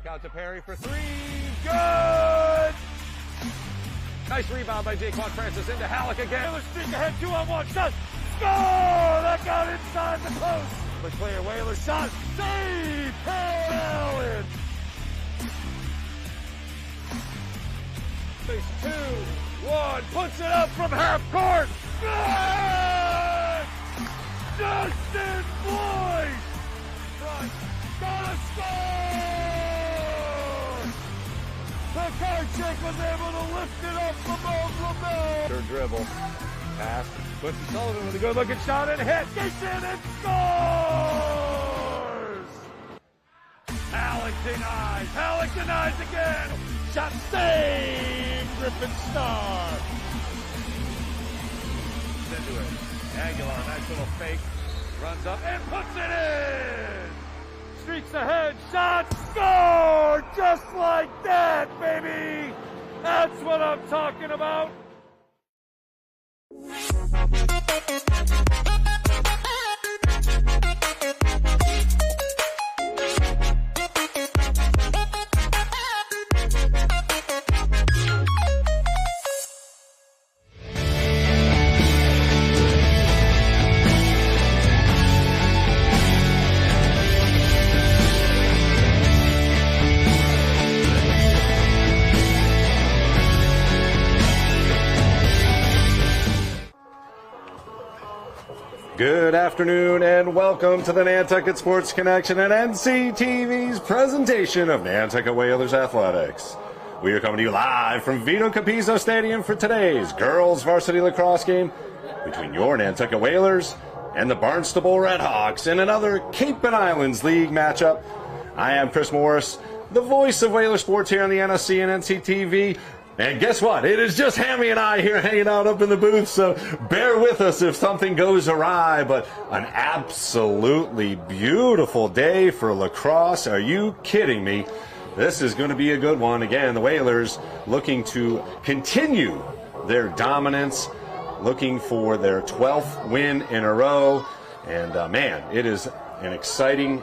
Back out to Perry for three. Good! Nice rebound by Jaquan Francis into Halleck again. Whalers streak ahead, 2-on-1 shot. Score! That got inside the post. The clear Whalers shot. Save! Allen! Face 2-1. Puts it up from half court. Good! Justin Boyd! Front. Gotta score! Pekarczyk was able to lift it up above LaBelle. Third dribble. Pass. Puts to Sullivan with a good looking shot and hit. Gets in and scores! Halleck denies. Halleck denies again. Shot saved. Griffin Star. Into it. Aguilar, nice little fake. Runs up and puts it in. Streaks ahead. Shot. Score! Just like that, baby. That's what I'm talking about. Good afternoon and welcome to the Nantucket Sports Connection and NCTV's presentation of Nantucket Whalers Athletics. We are coming to you live from Vito Capizzo Stadium for today's girls varsity lacrosse game between your Nantucket Whalers and the Barnstable Redhawks in another Cape and Islands League matchup. I am Chris Morris, the voice of Whaler Sports here on the NSC and NCTV. And guess what? It is just Hammy and I here hanging out up in the booth, so bear with us if something goes awry, but an absolutely beautiful day for lacrosse. Are you kidding me? This is going to be a good one. Again, the Whalers looking to continue their dominance, looking for their 12th win in a row. And man, it is an exciting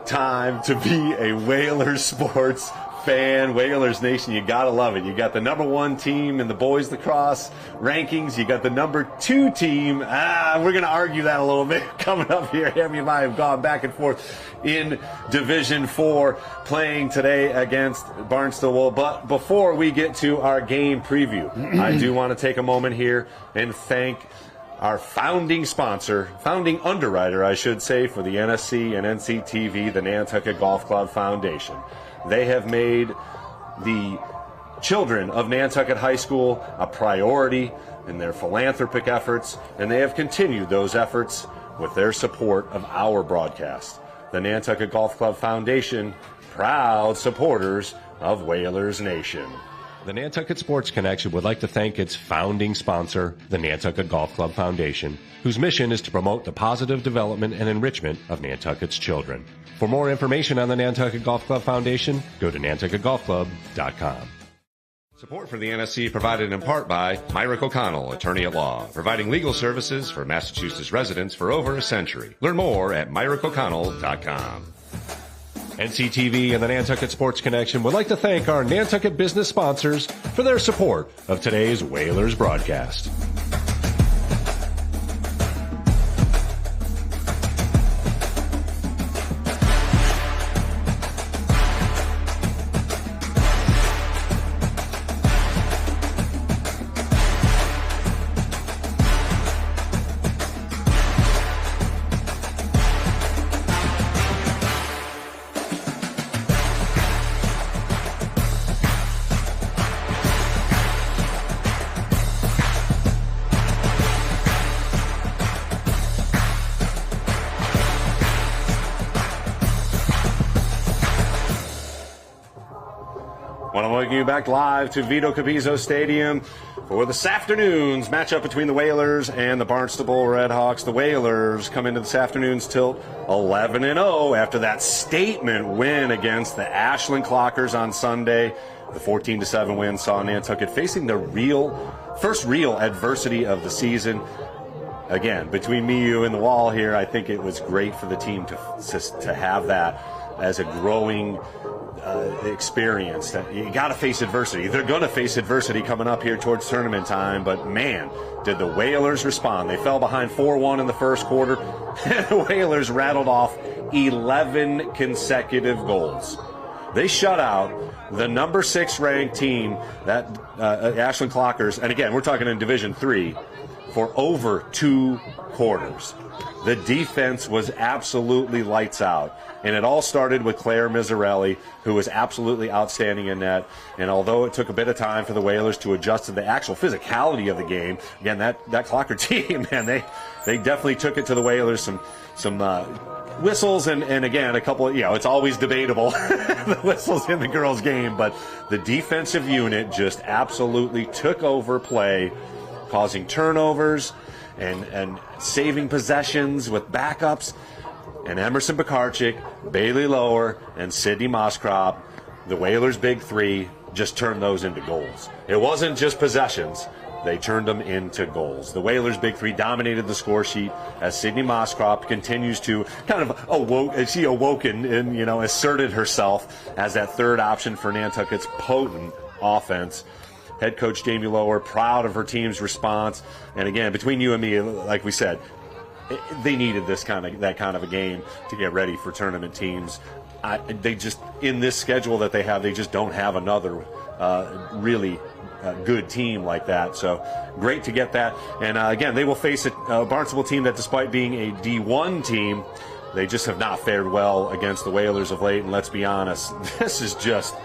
time to be a Whalers sports fan. Whalers Nation, you gotta love it. You got the #1 team in the boys lacrosse rankings. You got the #2 team. We're gonna argue that a little bit coming up here. Hammy and I have gone back and forth in Division 4 playing today against Barnstable. But before we get to our game preview, I do want to take a moment here and thank our founding sponsor, founding underwriter, I should say, for the NSC and NCTV, the Nantucket Golf Club Foundation. They have made the children of Nantucket High School a priority in their philanthropic efforts, and they have continued those efforts with their support of our broadcast. The Nantucket Golf Club Foundation, proud supporters of Whalers Nation. The Nantucket Sports Connection would like to thank its founding sponsor, the Nantucket Golf Club Foundation, whose mission is to promote the positive development and enrichment of Nantucket's children. For more information on the Nantucket Golf Club Foundation, go to nantucketgolfclub.com. Support for the NSC provided in part by Myrick O'Connell, attorney at law, providing legal services for Massachusetts residents for over a century. Learn more at myrickoconnell.com. NCTV and the Nantucket Sports Connection would like to thank our Nantucket business sponsors for their support of today's Whalers broadcast. Want to welcome you back live to Vito Capizzo Stadium for this afternoon's matchup between the Whalers and the Barnstable Redhawks. The Whalers come into this afternoon's tilt 11-0 after that statement win against the Ashland Clockers on Sunday. The 14-7 win saw Nantucket facing the first real adversity of the season. Again, between me, you, and the wall here, I think it was great for the team to have that as a growing experienced. You got to face adversity. They're going to face adversity coming up here towards tournament time, but man, did the Whalers respond. They fell behind 4-1 in the first quarter, and the Whalers rattled off 11 consecutive goals. They shut out the number 6 ranked team, that Ashland Clockers, and again, we're talking in Division III, for over 2 quarters. The defense was absolutely lights out. And it all started with Claire Miserelli, who was absolutely outstanding in net. And although it took a bit of time for the Whalers to adjust to the actual physicality of the game, again, that Clocker team, man, they definitely took it to the Whalers. Some whistles and again, a couple of, it's always debatable, the whistles in the girls' game. But the defensive unit just absolutely took over play, causing turnovers and saving possessions with backups. And Emerson Pekarczyk, Bailey Lower, and Sydney Moskrop, the Whalers' big 3, just turned those into goals. It wasn't just possessions. They turned them into goals. The Whalers' big 3 dominated the score sheet as Sydney Moskrop continues to kind of awoken and, asserted herself as that third option for Nantucket's potent offense. Head coach Jamie Lower, proud of her team's response. And again, between you and me, like we said, they needed that kind of a game to get ready for tournament teams. They just, in this schedule that they have, they just don't have another really good team like that. So great to get that. And again, they will face a Barnstable team that, despite being a D1 team, they just have not fared well against the Whalers of late. And let's be honest, this is just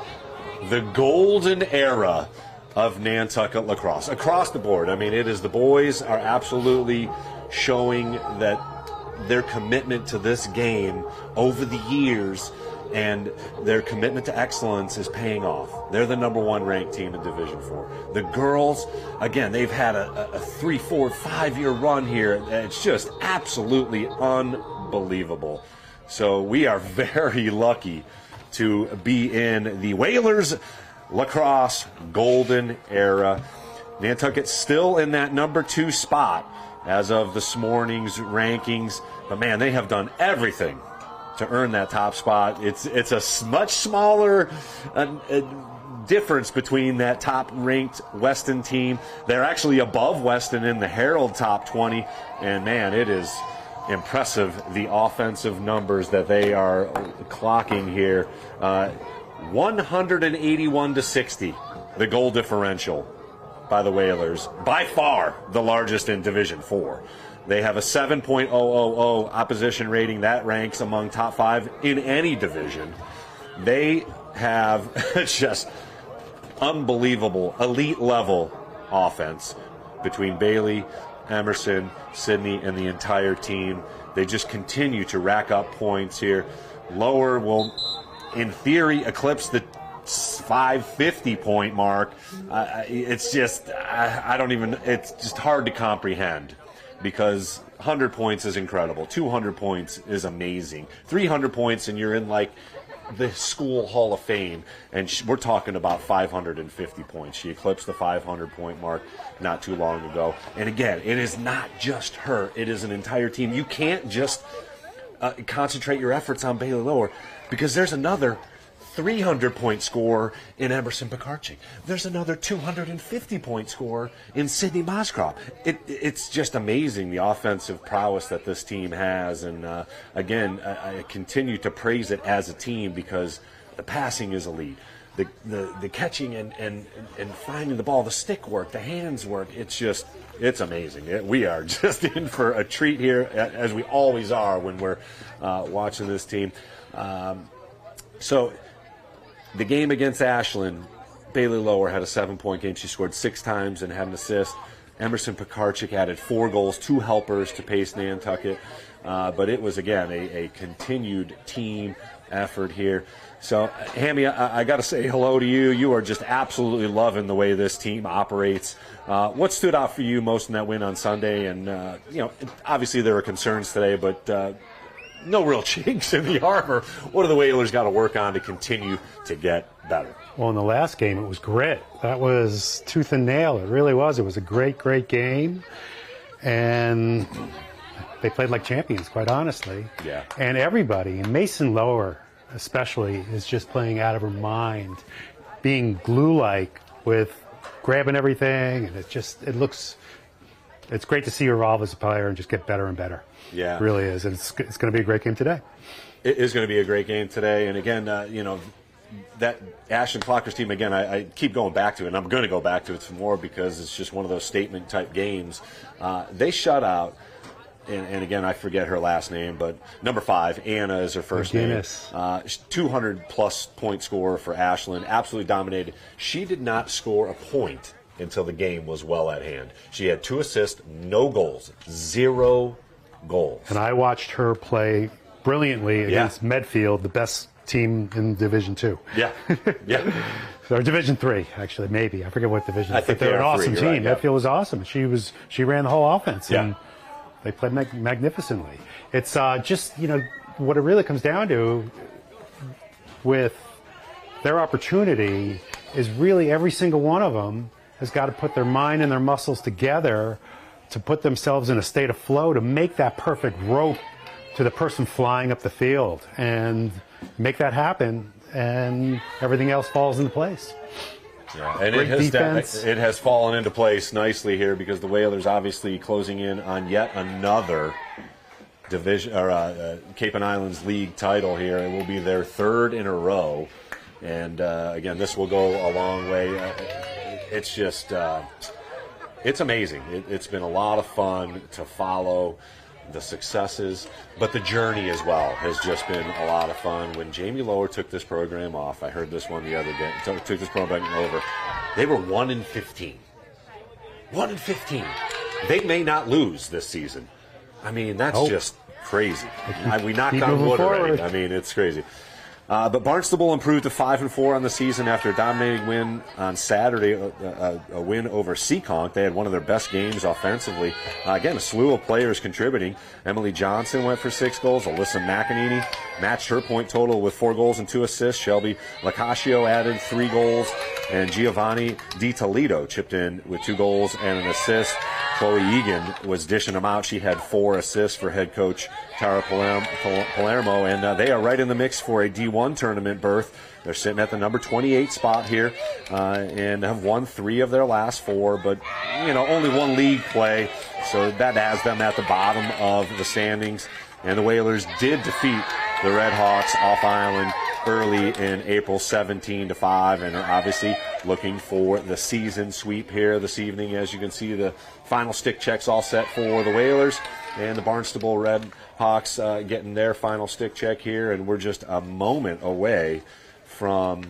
the golden era of Nantucket lacrosse across the board. I mean, it is, the boys are absolutely showing that their commitment to this game over the years and their commitment to excellence is paying off. They're the number 1 ranked team in Division IV. The girls, again, they've had a 3, 4, 5-year run here. It's just absolutely unbelievable. So we are very lucky to be in the Whalers lacrosse golden era. Nantucket still in that number 2 spot as of this morning's rankings, but man, they have done everything to earn that top spot. It's a much smaller difference between that top-ranked Weston team. They're actually above Weston in the Herald top 20, and man, it is impressive, the offensive numbers that they are clocking here. 181-60, the goal differential by the Whalers, by far the largest in Division IV. They have a 7.000 opposition rating. That ranks among top 5 in any division. They have just unbelievable elite level offense between Bailey, Emerson, Sydney, and the entire team. They just continue to rack up points here. Lower will, in theory, eclipse the 550 point mark. It's just, it's just hard to comprehend, because 100 points is incredible. 200 points is amazing. 300 points and you're in like the school Hall of Fame, and we're talking about 550 points. She eclipsed the 500 point mark not too long ago. And again, it is not just her, it is an entire team. You can't just concentrate your efforts on Bailey Lower, because there's another 300-point scorer in Emerson Pekarczyk. There's another 250-point scorer in Sydney Moskrop. It's just amazing, the offensive prowess that this team has. And again, I continue to praise it as a team, because the passing is elite. The catching and finding the ball, the stick work, the hands work, it's amazing. We are just in for a treat here, as we always are when we're watching this team. So the game against Ashland, Bailey Lower had a 7-point game. She scored 6 times and had an assist. Emerson Pekarczyk added 4 goals, 2 helpers to pace Nantucket. But it was, again, a continued team effort here. So, Hammy, I got to say hello to you. You are just absolutely loving the way this team operates. What stood out for you most in that win on Sunday? And, obviously there were concerns today, but no real chinks in the armor. What do the Whalers got to work on to continue to get better? Well, in the last game, it was grit. That was tooth and nail. It really was. It was a great, great game. And they played like champions, quite honestly. Yeah. And everybody, and Mason Lower, especially, is just playing out of her mind, being glue-like with grabbing everything, and it's great to see her evolve as a player and just get better and better. Yeah. It really is. And it's going to be a great game today. It is going to be a great game today. And again, that Ashton Clocker's team, again, I keep going back to it, and I'm going to go back to it some more because it's just one of those statement-type games. They shut out, and again, I forget her last name, but number 5, Anna is her first name. 200-plus point scorer for Ashland, absolutely dominated. She did not score a point until the game was well at hand. She had 2 assists, no goals, 0 goals. And I watched her play brilliantly against Medfield, the best team in Division II. Yeah, yeah. Or Division III, actually, maybe. I forget what division. I think they're an awesome team. Right, yeah. Medfield was awesome. She ran the whole offense, and they played magnificently. It's just, what it really comes down to with their opportunity is really every single one of them has got to put their mind and their muscles together to put themselves in a state of flow to make that perfect rope to the person flying up the field and make that happen, and everything else falls into place. Yeah, and it has fallen into place nicely here because the Whalers obviously closing in on yet another division or Cape and Islands League title here. It will be their 3rd in a row, and again, this will go a long way. It's just it's amazing. It's been a lot of fun to follow the successes, but the journey as well has just been a lot of fun. When Jamie Lower took this program off, I heard this one the other day, took this program over, they were 1-15. 1-15. They may not lose this season. I mean, that's just crazy. We knocked on wood already. I mean, it's crazy. But Barnstable improved to 5-4 on the season after a dominating win on Saturday, a win over Seekonk. They had one of their best games offensively. Again, a slew of players contributing. Emily Johnson went for 6 goals. Alyssa McEnany matched her point total with 4 goals and 2 assists. Shelby Lacascio added 3 goals. And Giovanni Di Toledo chipped in with 2 goals and an assist. Chloe Egan was dishing them out. She had 4 assists for head coach Tara Palermo, and they are right in the mix for a D1 tournament berth. They're sitting at the number 28 spot here and have won 3 of their last 4, but, only 1 league play, so that has them at the bottom of the standings. And the Whalers did defeat the Red Hawks off island early in April 17-5, and are obviously looking for the season sweep here this evening. As you can see, the final stick checks all set for the Whalers, and the Barnstable Red Hawks getting their final stick check here, and we're just a moment away from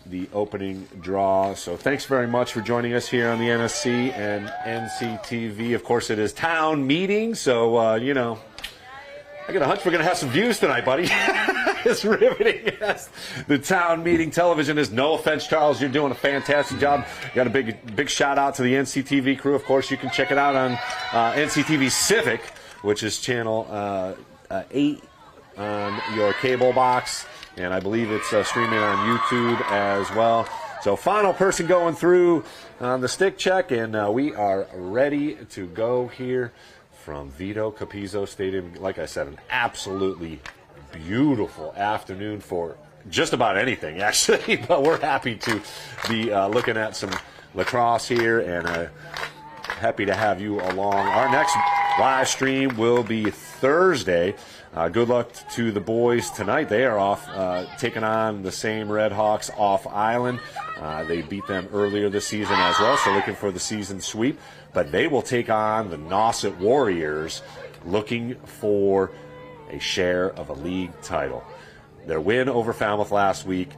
the opening draw. So thanks very much for joining us here on the NSC and NCTV. Of course, it is town meeting, so, I got a hunch we're going to have some views tonight, buddy. It's riveting. Yes. The town meeting television is no offense, Charles. You're doing a fantastic job. Got a big shout out to the NCTV crew. Of course, you can check it out on NCTV Civic, which is channel 8 on your cable box, and I believe it's streaming on YouTube as well. So final person going through on the stick check, and we are ready to go here from Vito Capizzo Stadium. Like I said, an absolutely beautiful afternoon for just about anything, actually. But we're happy to be looking at some lacrosse here, and happy to have you along. Our next live stream will be Thursday. Good luck to the boys tonight. They are off taking on the same Red Hawks off island. They beat them earlier this season as well, so looking for the season sweep. But they will take on the Nauset Warriors, looking for a share of a league title. Their win over Falmouth last week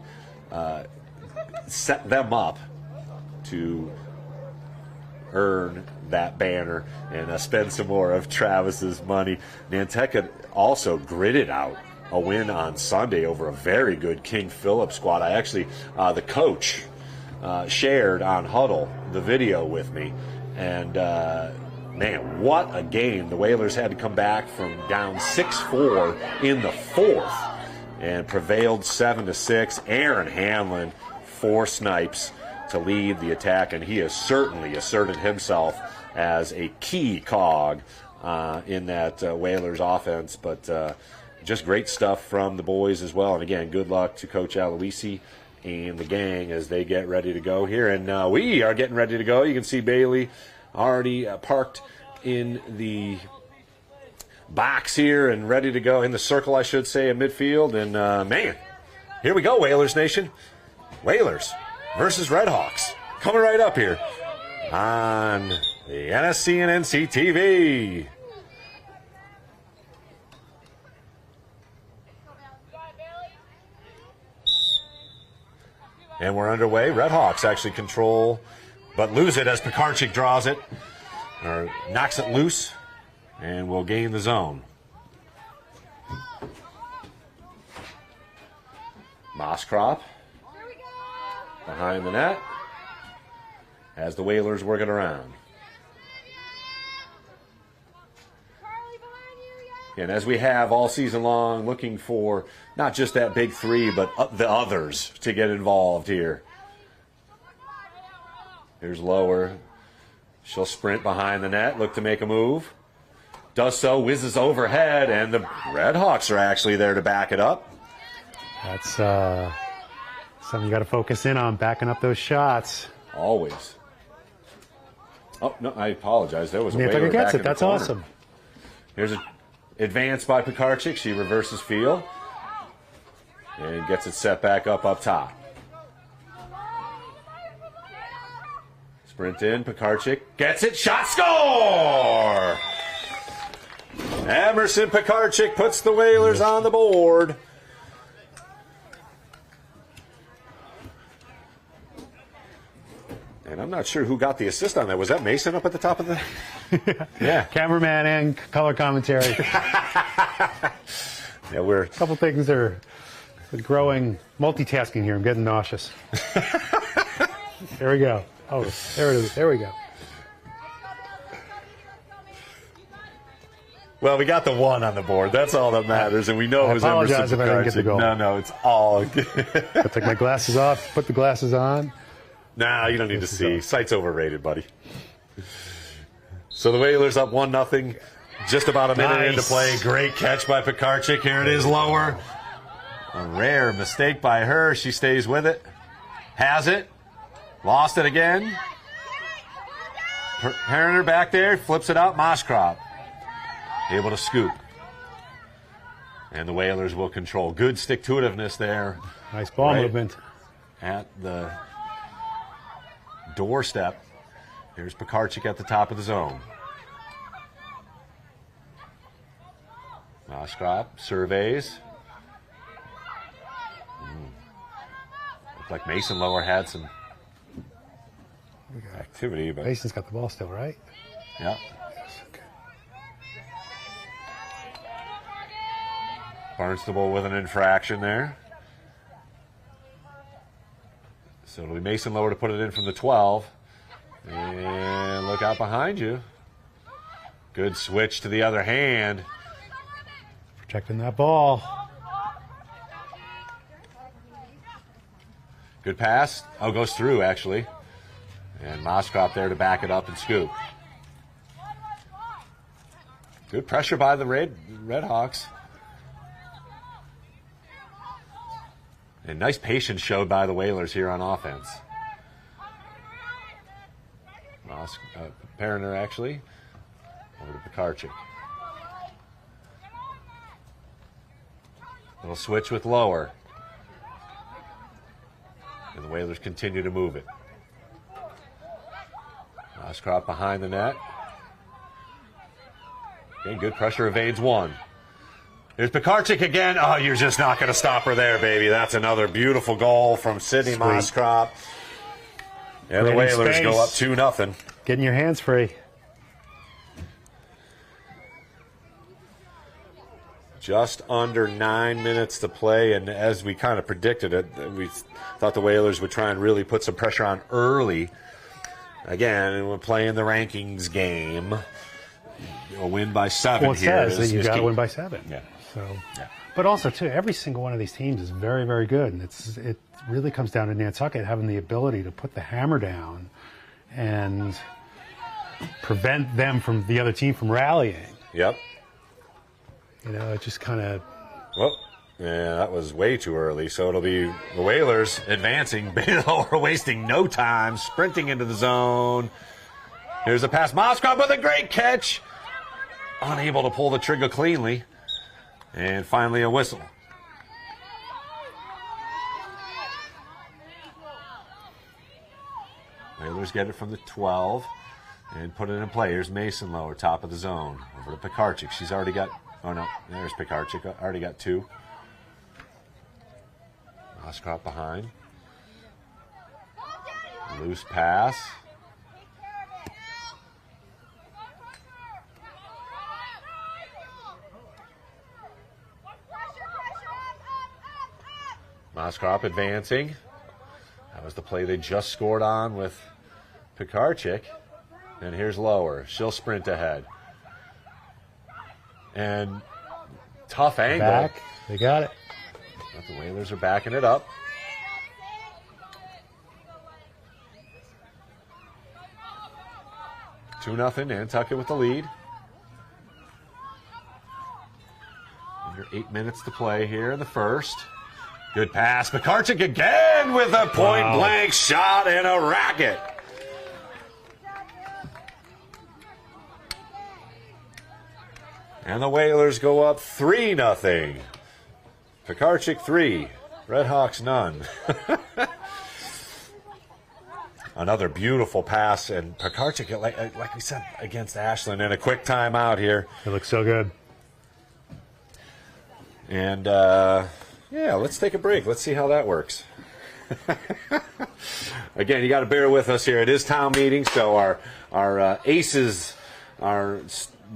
set them up to earn that banner and spend some more of Travis's money. Nantucket also gritted out a win on Sunday over a very good King Philip squad. I actually, the coach shared on Huddle the video with me, and man, what a game. The Whalers had to come back from down 6-4 in the 4th and prevailed 7-6. Aaron Hanlon, 4 snipes to lead the attack, and he has certainly asserted himself as a key cog in that Whalers offense. But just great stuff from the boys as well. And again, good luck to Coach Aloisi and the gang as they get ready to go here. And we are getting ready to go. You can see Bailey already parked in the box here and ready to go, in the circle, I should say, in midfield. And, man, here we go, Whalers Nation. Whalers versus Redhawks. Coming right up here on the NSC and NCTV. And we're underway. Redhawks actually control, but lose it as Pekarczyk draws it, or knocks it loose, and will gain the zone. Moskrop behind the net as the Whalers work it around. And as we have all season long, looking for not just that big three, but the others to get involved here. Here's Lower. She'll sprint behind the net, look to make a move. Does so, whizzes overhead, and the Redhawks are actually there to back it up. That's something you got to focus in on, backing up those shots. Always. Oh, no, I apologize. There was a Nantucket Whaler gets back it. in the That's corner. awesome. Here's an advance by Pekarczyk. She reverses field and gets it set back up top. Sprint in, Pekarczyk gets it, shot, score! Emerson Pekarczyk puts the Whalers on the board. And I'm not sure who got the assist on that. Was that Mason up at the top of the... Yeah. Cameraman and color commentary. Yeah, we're... A couple things are growing multitasking here. I'm getting nauseous. There we go. Oh, there it is. There we go. Well, we got the one on the board. That's all that matters, and we know it was Emerson apologize if I didn't get the Pekarczyk. goal. No, it's all good. I take my glasses off, put the glasses on. Nah, you don't need to see. Sight's overrated, buddy. So the Whalers up 1-0. Just about a minute into play. Great catch by Pekarczyk. Here it is, Lower. A rare mistake by her. She stays with it. Has it. Lost it again. Herner back there. Flips it out. Moskrop able to scoop. And the Whalers will control. Good stick-to-itiveness there. Nice ball movement. At the doorstep. Here's Pekarczyk at the top of the zone. Moskrop surveys. Looked like Mason Lower had some activity, but Mason's got the ball still, right? yeah. Barnstable with an infraction there. So it'll be Mason Lower to put it in from the 12. And look out behind you. Good switch to the other hand. Protecting that ball. Good pass. Oh, goes through, actually. And Moskrop there to back it up and scoop. Good pressure by the Redhawks. And nice patience showed by the Whalers here on offense. Perriner, actually. Over to Pekarczyk. Little switch with Lower. And the Whalers continue to move it. Moskrop behind the net. Okay, good pressure, evades one. There's Pekarczyk again. Oh, you're just not going to stop her there, baby. That's another beautiful goal from Sydney Moskrop. And the Whalers go up 2-0. Getting your hands free. Just under 9 minutes to play, and as we kind of predicted it, we thought the Whalers would try and really put some pressure on early. Again, we're playing the rankings game. A win by 7 well, it here. Says that you got to win by 7. Yeah. So, but also too, every single one of these teams is very, very good, and it really comes down to Nantucket having the ability to put the hammer down and prevent them from the other team from rallying. Yep. You know, it just kind of Whoop. Yeah, that was way too early. So it'll be the Whalers advancing. Baylor wasting no time, sprinting into the zone. Here's a pass. Moskov with a great catch. Unable to pull the trigger cleanly. And finally a whistle. Whalers get it from the 12 and put it in play. Here's Mason Lower, top of the zone. Over to Pekarczyk. She's already got, oh no, there's Pekarczyk. Already got 2. Moskov behind. Loose pass. Moskov advancing. That was the play they just scored on with Pekarczyk. And here's Lower. She'll sprint ahead. And tough angle. Back. They got it. But the Whalers are backing it up. Two 2-0, Nantucket with the lead. Under 8 minutes to play here in the first. Good pass. Pekarczyk again with a point-blank shot and a racket. And the Whalers go up 3-0. Pekarczyk 3, Redhawks none. Another beautiful pass, and Pekarczyk, like we said, against Ashland, and a quick timeout here. It looks so good. And, yeah, let's take a break. Let's see how that works. Again, you got to bear with us here. It is town meeting, so our aces are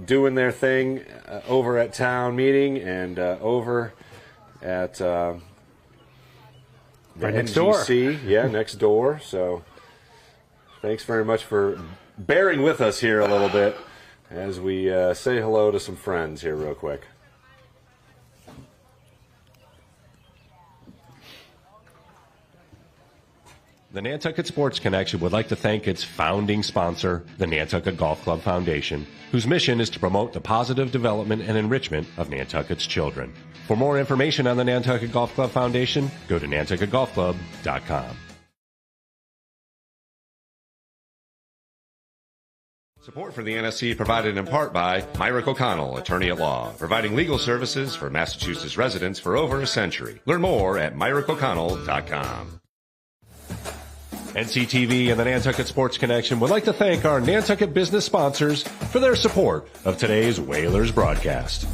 doing their thing over at town meeting and over at right next NGC. door. Yeah, next door. So thanks very much for bearing with us here a little bit as we say hello to some friends here real quick. The Nantucket Sports Connection would like to thank its founding sponsor, the Nantucket Golf Club Foundation, whose mission is to promote the positive development and enrichment of Nantucket's children. For more information on the Nantucket Golf Club Foundation, go to nantucketgolfclub.com. Support for the NSC provided in part by Myrick O'Connell, attorney at law, providing legal services for Massachusetts residents for over a century. Learn more at myrickoconnell.com. NCTV and the Nantucket Sports Connection would like to thank our Nantucket business sponsors for their support of today's Whalers broadcast.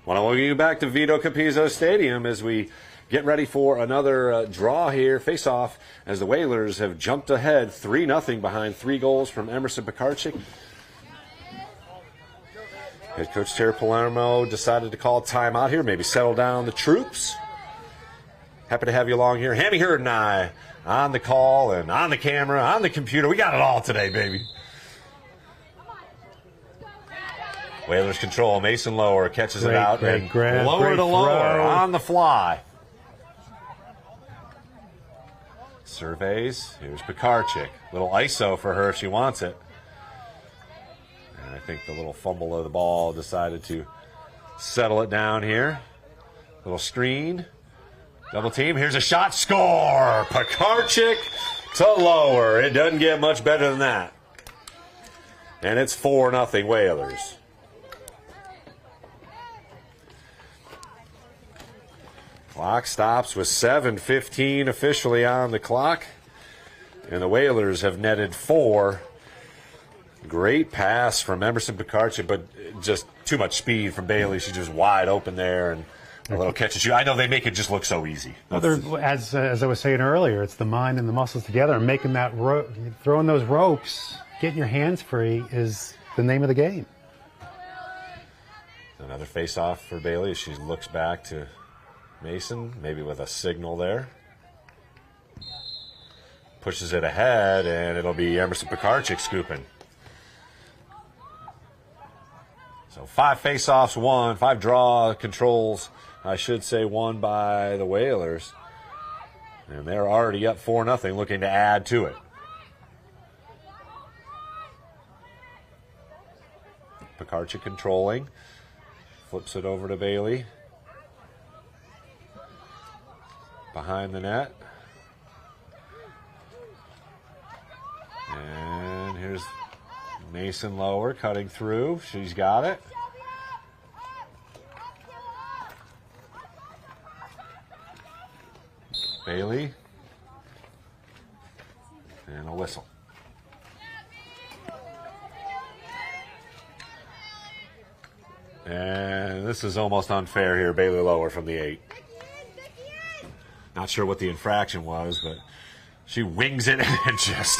Welcome you back to Vito Capizzo Stadium as we get ready for another draw here, face-off, as the Whalers have jumped ahead 3-0 behind 3 goals from Emerson Pekarczyk. Head coach Terry Palermo decided to call timeout here, maybe settle down the troops. Happy to have you along here. Hammy Hurd and I on the call and on the camera, on the computer. We got it all today, baby. Whalers control. Mason Lower catches it out. Great lower to lower throw. on the fly. Surveys. Here's Pekarczyk. Little ISO for her if she wants it. And I think the little fumble of the ball decided to settle it down here. Little screen. Double team. Here's a shot. Score! Pekarczyk to Lower. It doesn't get much better than that. And it's 4-0 Whalers. Clock stops with 7:15 officially on the clock. And the Whalers have netted 4. Great pass from Emerson Pekarczyk, but just too much speed from Bailey. She's just wide open there. And A little catch and shoot. I know they make it just look so easy. As I was saying earlier, it's the mind and the muscles together. And making that throwing those ropes, getting your hands free is the name of the game. Another face-off for Bailey as she looks back to Mason, maybe with a signal there. Pushes it ahead, and it'll be Emerson Pekarczyk scooping. So 5 face-offs won, 5 draw controls, I should say, won by the Whalers. And they're already up 4-0, looking to add to it. Pekarczyk controlling. Flips it over to Bailey. Behind the net. And here's Mason Lower cutting through. She's got it. Bailey. And a whistle. And this is almost unfair here. Bailey Lower from the 8. Not sure what the infraction was, but she wings it and just...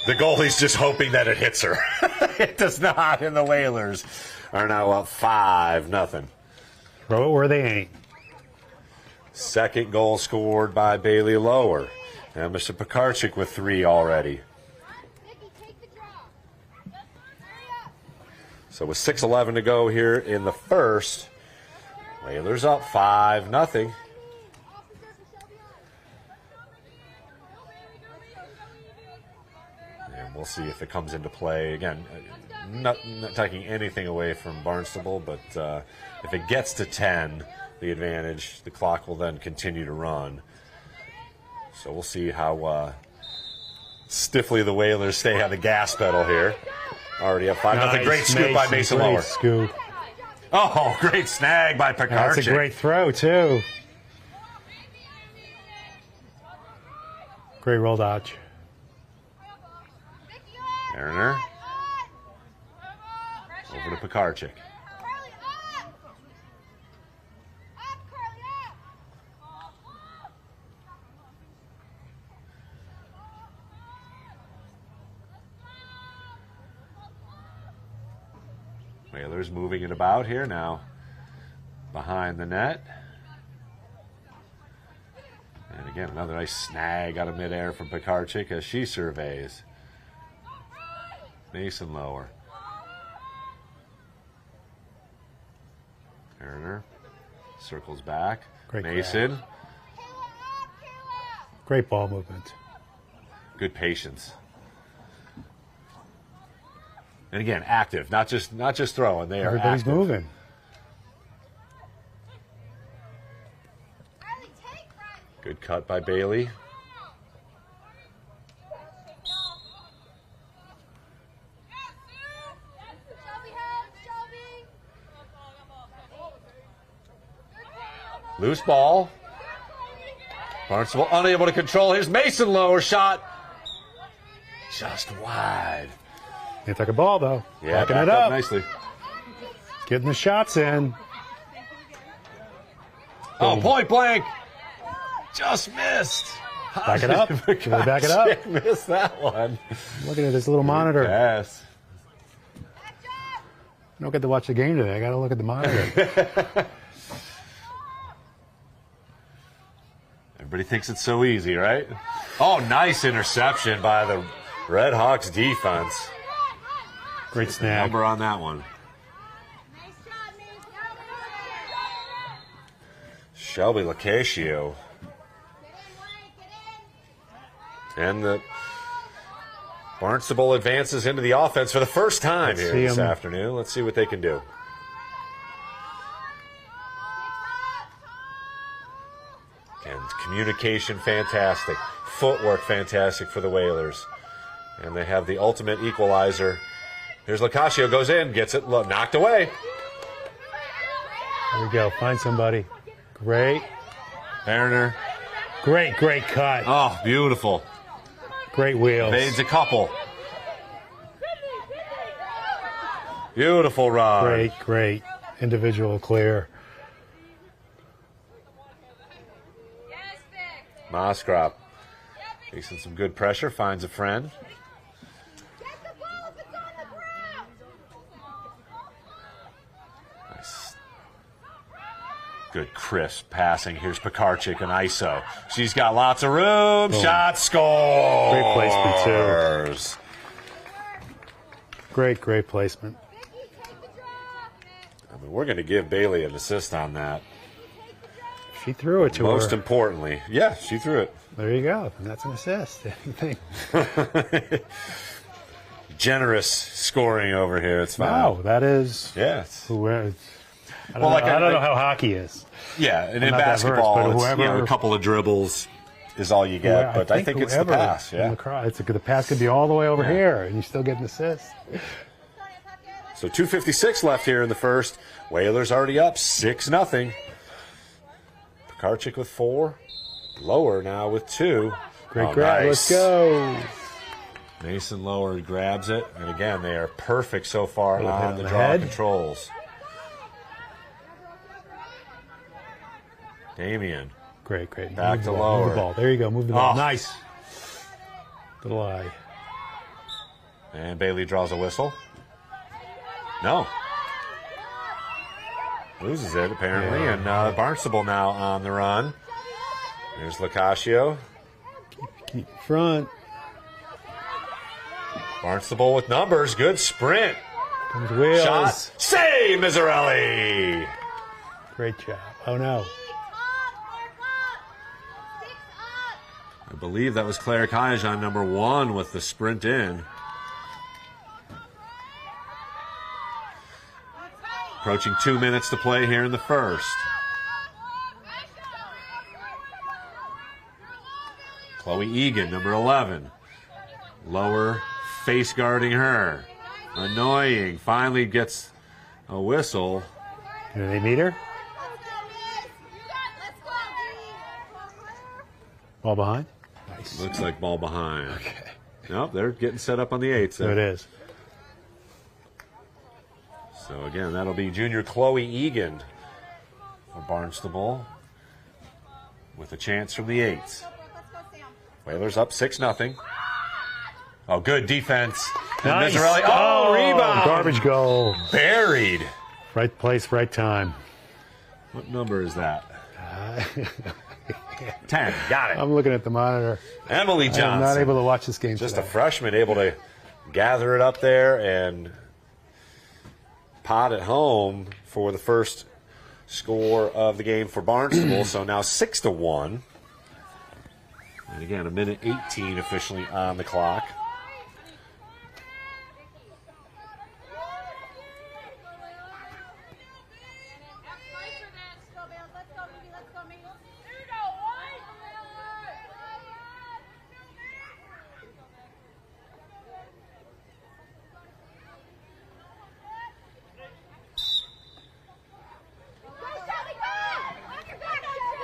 The goalie's just hoping that it hits her. It does not, and the Whalers are now up 5-0. Throw it where they ain't. Second goal scored by Bailey Lower. And Mr. Pekarczyk with 3 already. So with 6:11 to go here in the first, Whalers up 5-0. And we'll see if it comes into play. Again, not taking anything away from Barnstable, but if it gets to 10, the advantage, the clock will then continue to run. So we'll see how stiffly the Whalers stay on the gas pedal here. Already up 5-0. Nice. Great scoop by Mason Lower. Great scoop. Oh, great snag by Pekarczyk. That's a great throw, too. Great roll dodge. Mariner. Over to Pekarczyk. Whalers moving it about here now. Behind the net. And again, another nice snag out of midair from Pekarczyk as she surveys. Mason Lower. Mariner circles back. Great Mason. grab. Great ball movement. Good patience. And again, active, not just throwing. They are Everybody's active. moving. Good cut by Bailey. Loose ball. Barnstable unable to control. Here's Mason Lower shot. Just wide. Nantucket ball, though. Yeah, backing back it up. nicely. Getting the shots in. Oh, point blank. Just missed. Back it up. Can they back it up? Missed that one. Looking at this little monitor. Yes. I don't get to watch the game today. I got to look at the monitor. Everybody thinks it's so easy, right? Oh, nice interception by the Red Hawks defense. Great snag. Number on that one. Shelby Lacascio. And the Barnstable advances into the offense for the first time here this afternoon. Let's see what they can do. And communication fantastic. Footwork fantastic for the Whalers. And they have the ultimate equalizer. Here's Lacascio, goes in, gets it knocked away. There we go. Find somebody. Great. Mariner. Great cut. Oh, beautiful. Great wheels. Fades a couple. Beautiful run. Great individual clear. Moskrop facing some good pressure, finds a friend. Nice. Good crisp passing. Here's Pekarczyk and ISO. She's got lots of room. Boom. Shot score. Great placement, too. Great placement. I mean, we're going to give Bailey an assist on that. She threw it to her. Most importantly. Yeah, she threw it. There you go. And that's an assist. Generous scoring over here. It's fine. No, that is. Yes. I don't know how hockey is. Yeah, and in not that basketball, versed, but it's, whoever- a couple of dribbles is all you get. But I think it's the pass. Yeah. The pass could be all the way over here, and you still get an assist. So 2:56 left here in the first. Whalers already up 6-0. Pekarczyk with 4. Lower now with 2. Great grab. Nice. Let's go. Mason Lower grabs it. And again, they are perfect so far Little hit on on the the draw head. controls. Damian. Great. Back Move to the ball, Lower. Move the ball. There you go. Move the ball. Oh. Nice. Little eye. And Bailey draws a whistle. No. Loses it, apparently. Yeah. And Barnstable now on the run. There's Lacascio. Keep front. Barnstable with numbers. Good sprint. Comes Wheels. Shot. Save, Miserelli. Great job. Oh, no. I believe that was Claire Kajan, number 1, with the sprint in. Approaching 2 minutes to play here in the first. Chloe Egan, number 11. Lower face guarding her. Annoying. Finally gets a whistle. Did they meet her? Ball behind? Nice. Looks like ball behind. Okay. Nope, they're getting set up on the 8th. So it is. So again, that'll be junior Chloe Egan for Barnstable with a chance from the 8th. Whalers up 6-0. Oh, good defense. Nice. Miserelli. Oh, rebound. Garbage goal. Buried. Right place, right time. What number is that? 10. Got it. I'm looking at the monitor. Emily Johnson. I'm not able to watch this game Just today. a freshman able to gather it up there and pot it home for the first score of the game for Barnstable. So now 6-1. And again, 1:18 officially on the clock.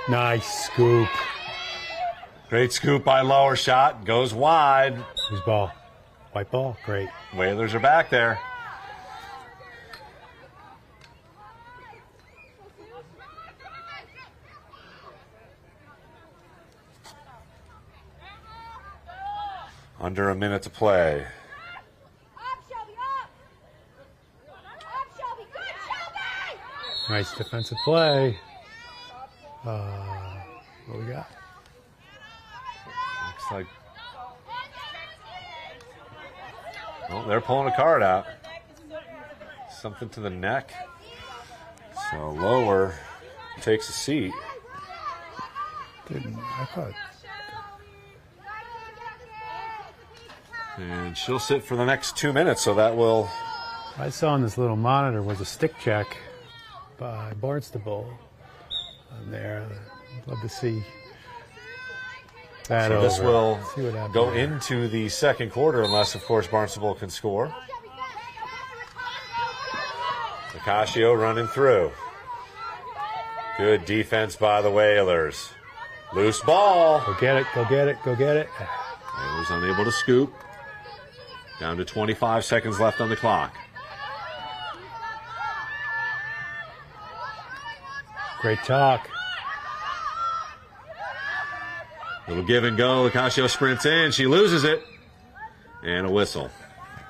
Nice scoop. Great scoop by Lower. Shot goes wide. Whose ball? White ball. Great. Whalers are back there. Under a minute to play. Nice defensive play. What we got? Looks like. Well, they're pulling a card out. Something to the neck. So Lower takes a seat. I thought. And she'll sit for the next 2 minutes, so that will. I saw on this little monitor was a stick check by Barnstable on there. I'd love to see that So over. this will See what happens go there. into the second quarter, unless, of course, Barnstable can score. Lacascio running through. Good defense by the Whalers. Loose ball. Go get it, go get it, go get it. Whalers unable to scoop. Down to 25 seconds left on the clock. Great talk. Little give and go. Lacascio sprints in. She loses it. And a whistle.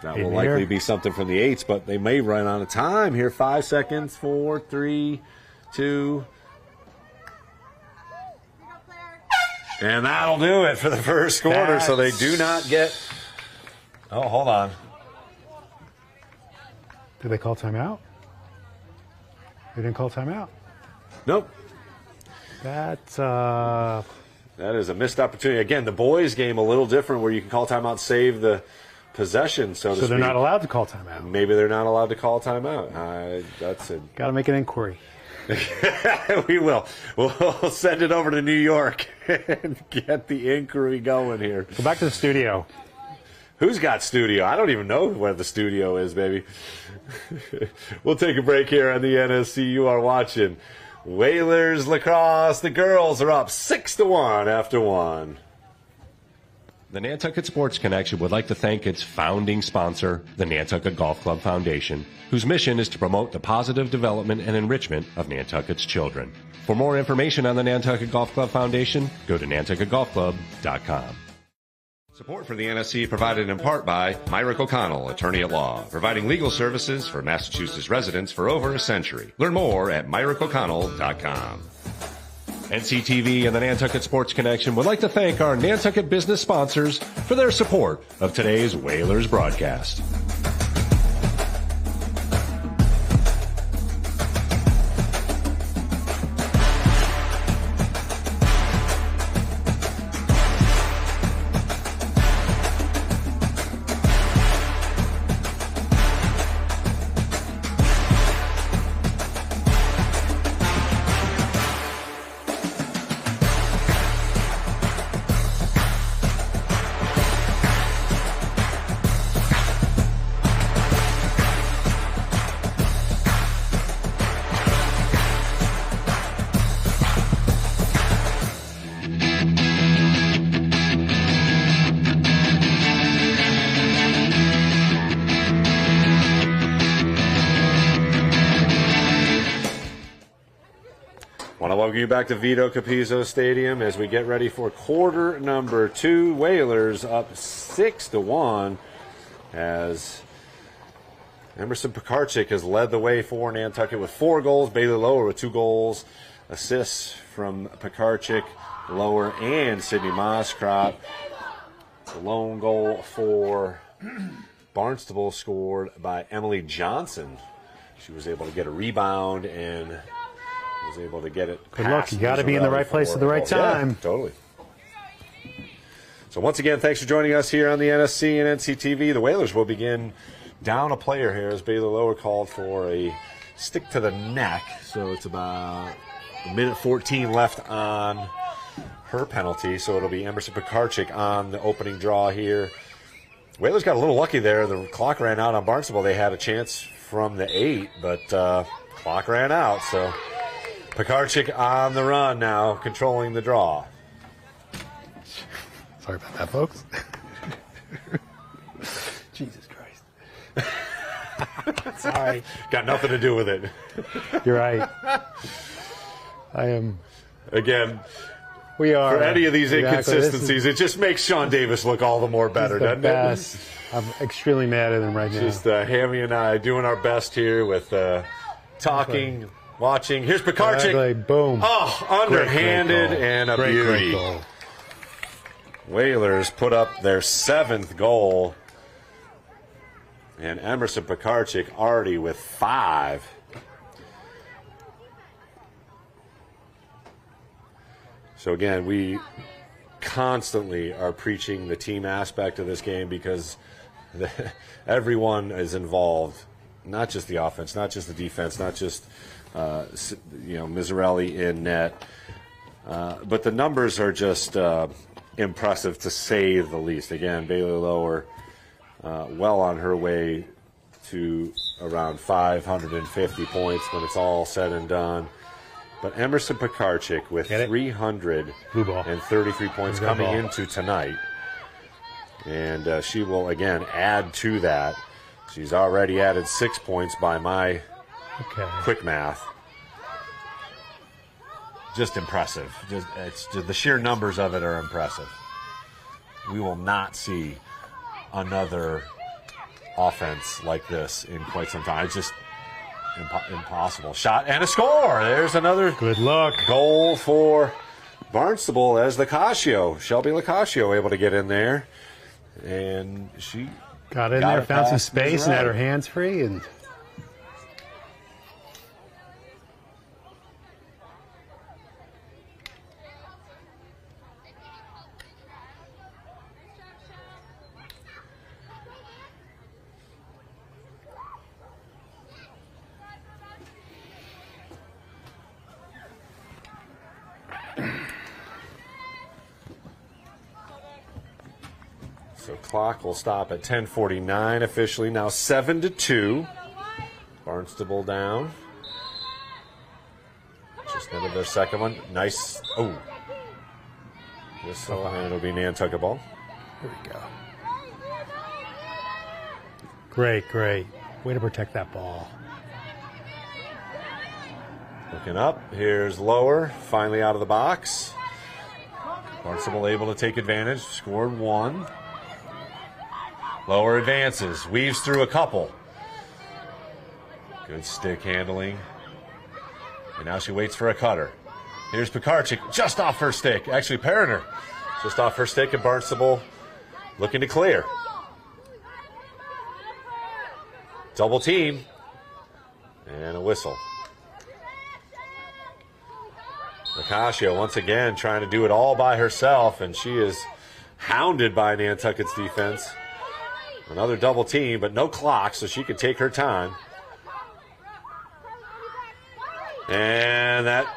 That will likely be something from the eights, but they may run out of time here. 5 seconds. 4, 3, 2. And that'll do it for the first quarter. So they do not get. Oh, hold on. Did they call timeout? They didn't call timeout. Nope. That is a missed opportunity. Again, the boys' game a little different, where you can call timeout, save the possession, so to speak. So they're not allowed to call timeout. Maybe they're not allowed to call timeout. That's it. Got to make an inquiry. We will. We'll send it over to New York and get the inquiry going here. Go back to the studio. Who's got studio? I don't even know where the studio is, baby. We'll take a break here on the NSC. You are watching Whalers Lacrosse. The girls are up 6-1 after one. The Nantucket Sports Connection would like to thank its founding sponsor, the Nantucket Golf Club Foundation, whose mission is to promote the positive development and enrichment of Nantucket's children. For more information on the Nantucket Golf Club Foundation, go to nantucketgolfclub.com. Support for the NSC provided in part by Myrick O'Connell, attorney at law, providing legal services for Massachusetts residents for over a century. Learn more at myrickoconnell.com. NCTV and the Nantucket Sports Connection would like to thank our Nantucket business sponsors for their support of today's Whalers broadcast. Want to welcome you back to Vito Capizzo Stadium as we get ready for quarter number 2. Whalers up 6-1 as Emerson Pekarczyk has led the way for Nantucket with 4 goals. Bailey Lower with 2 goals. Assists from Pekarczyk, Lower, and Sydney Moskrop. The lone goal for Barnstable scored by Emily Johnson. She was able to get a rebound and was able to get it. Good luck. You got to be in the right place at the right time. Yeah, totally. So once again, thanks for joining us here on the NSC and NCTV. The Whalers will begin down a player here as Bailey Lower called for a stick to the neck. So it's about a minute 14 left on her penalty. So it'll be Emerson Pekarczyk on the opening draw here. Whalers got a little lucky there. The clock ran out on Barnstable. They had a chance from the 8, but clock ran out. So Pekarczyk on the run now, controlling the draw. Sorry about that, folks. Jesus Christ. Sorry. Got nothing to do with it. You're right. I am. Again, we are. For any of these inconsistencies, it just makes Sean Davis look all the more better, doesn't it? I'm extremely mad at him right now. Just Hammy and I doing our best here with talking, watching. Here's Pekarczyk. Exactly. Boom. Oh, underhanded and a beauty. Goal. Whalers put up their 7th goal. And Emerson Pekarczyk already with 5. So again, we constantly are preaching the team aspect of this game because everyone is involved, not just the offense, not just the defense, not just Miserelli in net, but the numbers are just impressive to say the least. Again, Bailey Lower well on her way to around 550 points when it's all said and done. But Emerson Pekarczyk with 333 points coming into tonight. And she will, again, add to that. She's already added 6 points by my quick math. just impressive. It's just the sheer numbers of it are impressive. We will not see another offense like this in quite some time. It's just impossible. Shot and a score. There's another good look goal for Barnstable as Shelby Lacascio able to get in there. And she got in there, found some space, and had her hands free. And so clock will stop at 10:49 officially. Now 7-2. Barnstable down. Just into their second one. Nice. Oh. Whistle, and it'll be Nantucket ball. Here we go. Great, great. Way to protect that ball. Looking up. Here's Lower. Finally out of the box. Barnstable able to take advantage. Scored one. Lower advances. Weaves through a couple. Good stick handling. And now she waits for a cutter. Here's Pekarczyk just off her stick. Actually, Perriner just off her stick, and Barnstable looking to clear. Double team. And a whistle. Lacascio once again trying to do it all by herself, and she is hounded by Nantucket's defense. Another double team, but no clock, so she can take her time. And that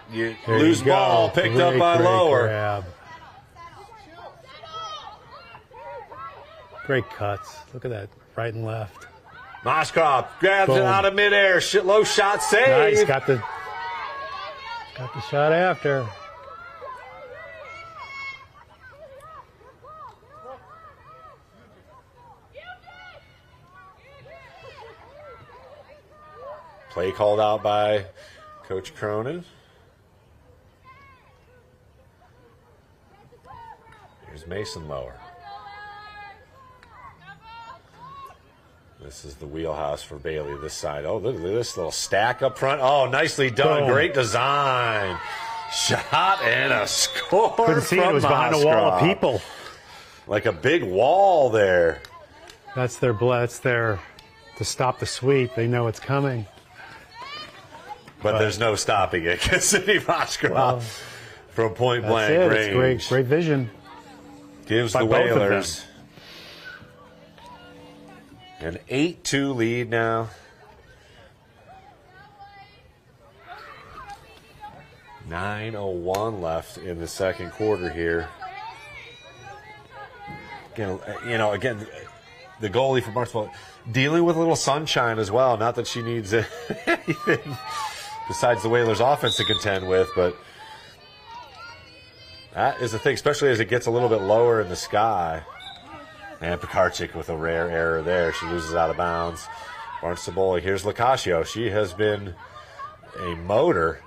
loose ball picked up by Lower. Grab. Great cuts. Look at that, right and left. Moskroff grabs it out of midair. Low shot save. Nice, got the shot after. Play called out by Coach Cronin. Here's Mason Lower. This is the wheelhouse for Bailey this side. Oh, look at this little stack up front. Oh, nicely done. Boom. Great design. Shot and a score. Couldn't see it was behind a wall of people. Like a big wall there. That's their to stop the sweep. They know it's coming. But there's no stopping it. Cassidy Moskroff from point blank range. It's great vision. Gives the Whalers an 8-2 lead now. 9:01 left in the second quarter here. Again, the goalie for Barnstable dealing with a little sunshine as well. Not that she needs anything besides the Whalers' offense to contend with, but that is the thing, especially as it gets a little bit lower in the sky. And Pekarczyk with a rare error there. She loses out of bounds. Barnstable, here's Lacascio. She has been a motor.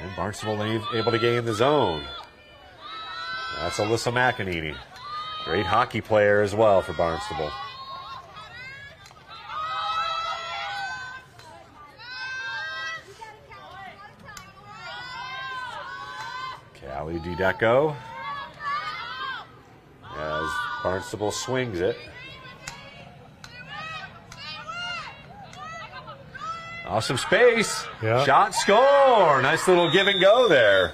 And Barnstable able to gain the zone. That's Alyssa McEnany. Great hockey player as well for Barnstable. Callie DiDeco as Barnstable swings it. Awesome space. Yeah. Shot, score. Nice little give and go there.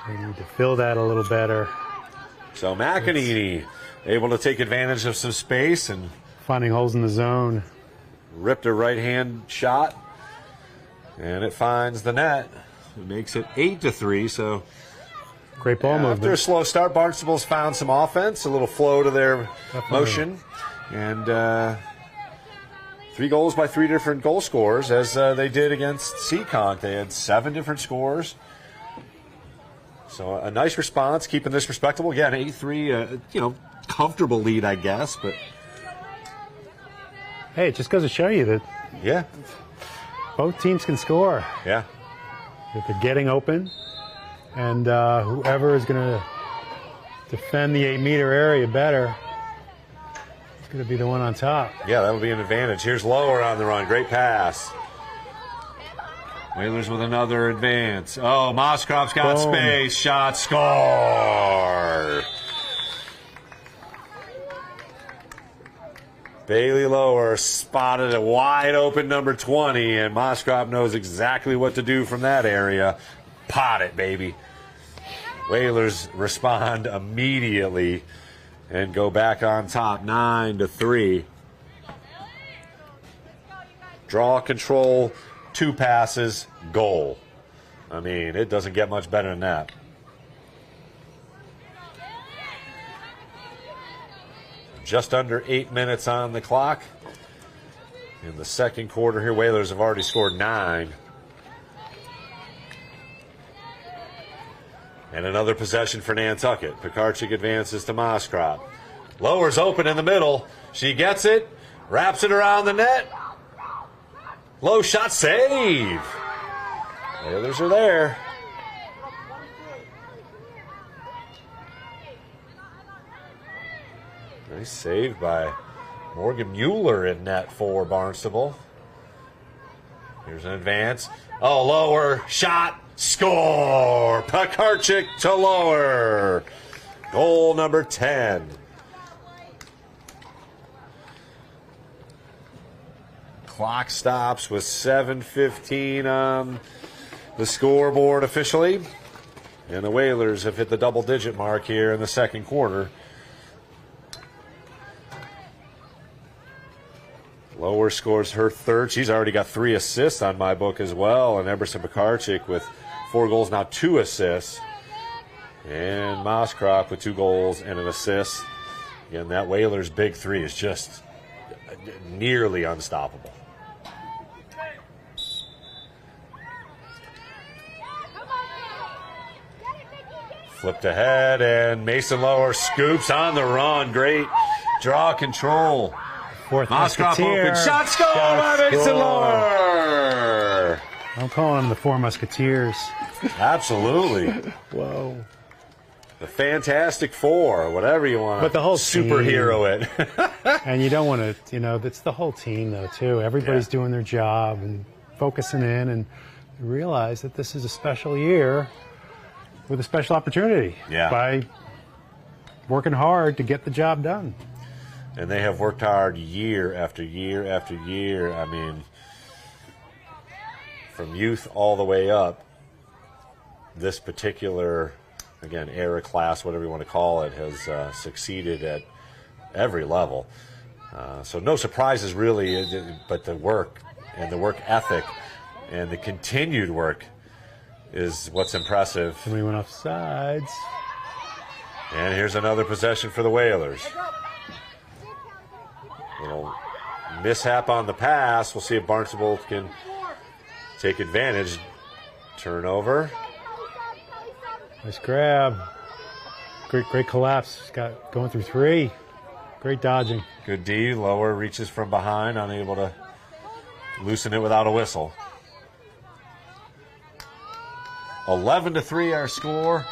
They need to fill that a little better. So McEnany able to take advantage of some space and finding holes in the zone. Ripped a right-hand shot, and it finds the net. It makes it 8-3. So great ball movement. After a slow start, Barnstable's found some offense, a little flow to their motion, and 3 goals by 3 different goal scorers, as they did against Seekonk. They had 7 different scores. So a nice response, keeping this respectable. Again, 8-3, comfortable lead, I guess, but Hey, it just goes to show you that Yeah. both teams can score. Yeah. That they're getting open, and whoever is going to defend the 8-meter area better is going to be the one on top. Yeah, that'll be an advantage. Here's Lower on the run. Great pass. Whalers with another advance. Oh, Moskrop's got Boom. space. Shot, score. Bailey Lower spotted a wide open number 20, and Moskrop knows exactly what to do from that area. Pot it, baby. Whalers respond immediately and go back on top 9-3. Draw control, 2 passes, goal. I mean, it doesn't get much better than that. Just under 8 minutes on the clock. In the second quarter here, Whalers have already scored 9. And another possession for Nantucket. Pekarczyk advances to Moskrop. Lower's open in the middle. She gets it, wraps it around the net. Low shot, save. Whalers are there. Nice save by Morgan Mueller in net for Barnstable. Here's an advance. Oh, Lower, shot, score. Pekarczyk to Lower. Goal number 10. Clock stops with 7:15 on the scoreboard officially. And the Whalers have hit the double-digit mark here in the second quarter. Lower scores her third. She's already got 3 assists on my book as well. And Emerson Pekarczyk with 4 goals, now 2 assists. And Moskrop with 2 goals and an assist. Again, that Whalers' big 3 is just nearly unstoppable. Flipped ahead, and Mason Lower scoops on the run. Great draw control. Fourth Moskrop Musketeer. open. Shot, score by Mason Lower. I'm calling them the 4 Musketeers. Absolutely. Whoa. The Fantastic Four, whatever you want But the whole superhero it. And you don't want to, it's the whole team, though, too. Everybody's doing their job and focusing in and realize that this is a special year with a special opportunity by working hard to get the job done. And they have worked hard year after year after year. I mean, from youth all the way up, this particular, again, era, class, whatever you want to call it, has succeeded at every level. So no surprises really, but the work and the work ethic and the continued work is what's impressive. And we went off sides. And here's another possession for the Whalers. Little mishap on the pass. We'll see if Barnstable can take advantage. Turnover. Nice grab. Great collapse. Got going through 3. Great dodging. Good D. Lower reaches from behind, unable to loosen it without a whistle. 11-3 our score.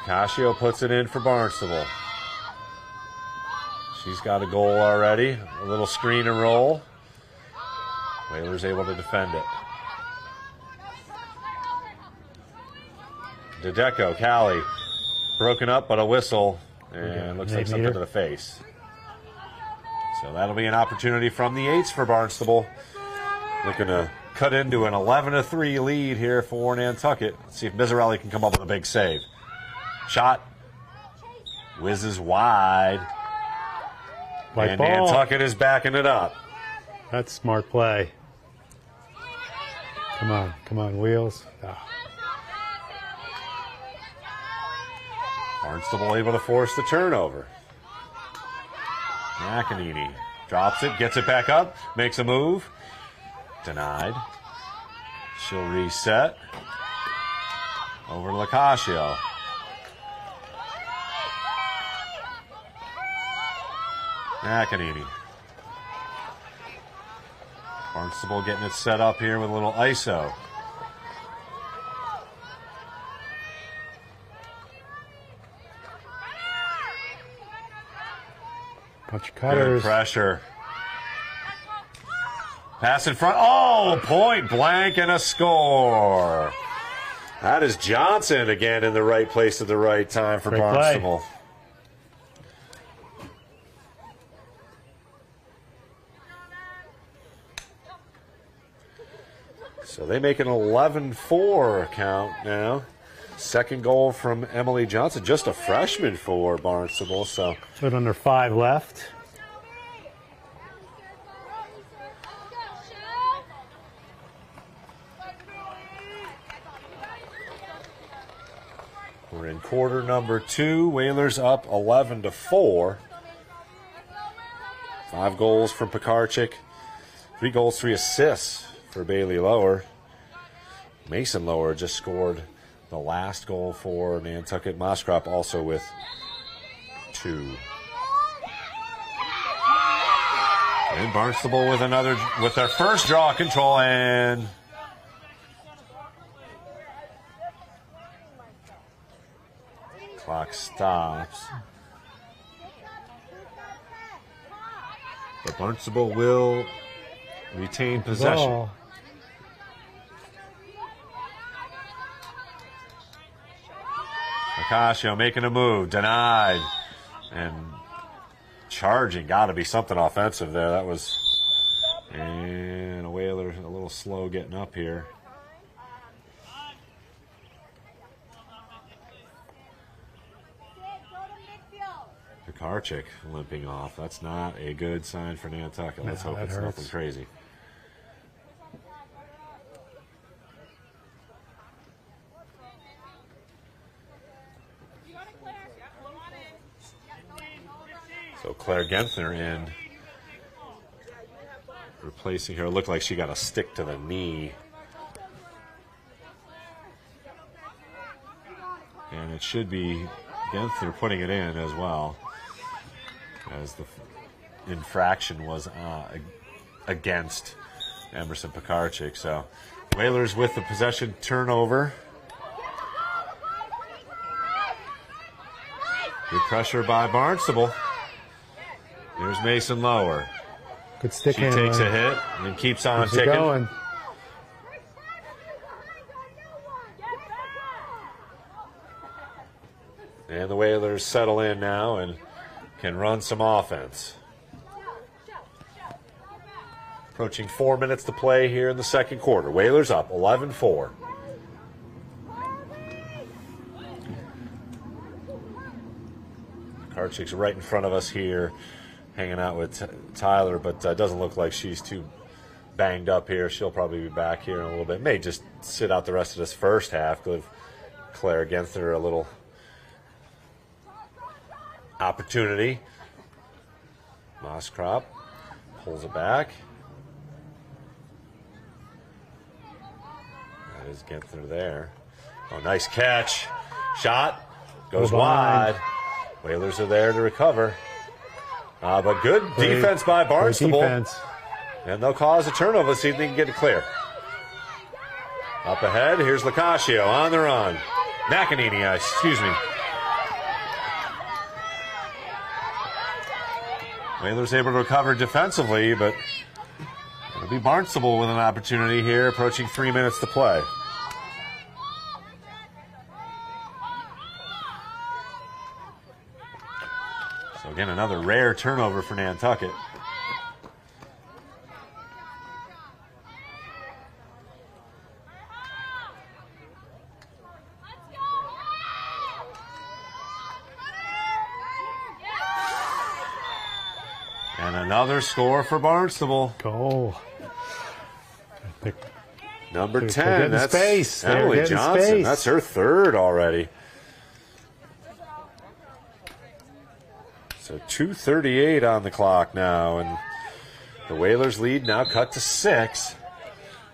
Cascio puts it in for Barnstable. She's got a goal already. A little screen and roll. Whalers able to defend it. DeDeco, Callie, broken up, but a whistle, and looks like something to the face. So that'll be an opportunity from the 8s for Barnstable. Looking to cut into an 11-3 lead here for Nantucket. Let's see if Miserelli can come up with a big save. Shot. Whizzes wide. And Nantucket is backing it up. That's smart play. Come on, Wheels. Oh. Barnstable able to force the turnover. McEnany Drops it, gets it back up, makes a move. Denied. She'll reset. Over to Lacrosse. McEnany. Barnstable getting it set up here with a little ISO. Bunch of cutters. Good pressure. Pass in front. Oh, point blank and a score. That is Johnson again in the right place at the right time for Great Barnstable. play. So they make an 11-4 count now. Second goal from Emily Johnson, just a freshman for Barnstable. So Put under 5 left. we're in quarter number 2. Whalers up 11-4. 5 goals from Pekarczyk. 3 goals, 3 assists for Bailey Lower. Mason Lower just scored the last goal for Nantucket. Moskrop also with 2. And Barnstable with their first draw control, and clock stops. But Barnstable will retain possession. Ball. Acasio making a move, denied, and charging. Got to be something offensive there. That was, and a Whaler a little slow getting up here. Pekarczyk limping off. That's not a good sign for Nantucket. Let's hope it's nothing crazy. So Claire Genthner in, replacing her. It looked like she got a stick to the knee. And it should be Genthner putting it in as well, as the infraction was against Emerson Pekarczyk. So Whalers with the possession turnover. Good pressure by Barnstable. Here's Mason Lower. Good stick She handling. takes a hit and keeps on Keeps it ticking. going. And the Whalers settle in now and can run some offense. Approaching 4 minutes to play here in the second quarter. Whalers up 11-4. Karchik's right in front of us here, hanging out with Tyler, but doesn't look like she's too banged up here. She'll probably be back here in a little bit. May just sit out the rest of this first half, give Claire Genthner a little opportunity. Moskrop pulls it back. That is Genthner there. Oh, nice catch. Shot goes wide. Whalers are there to recover. But good defense by Barnstable. Defense. And they'll cause a turnover. Let's see if they can get it clear. Up ahead, here's Lacasio on the run. McEnany, excuse me. Whalers able to recover defensively, but it'll be Barnstable with an opportunity here, approaching 3 minutes to play. So again, another rare turnover for Nantucket. And another score for Barnstable. Goal. Number They're 10, getting that's space. They're Emily getting Johnson. space. That's her third already. So 2:38 on the clock now, and The Whalers lead now cut to 6.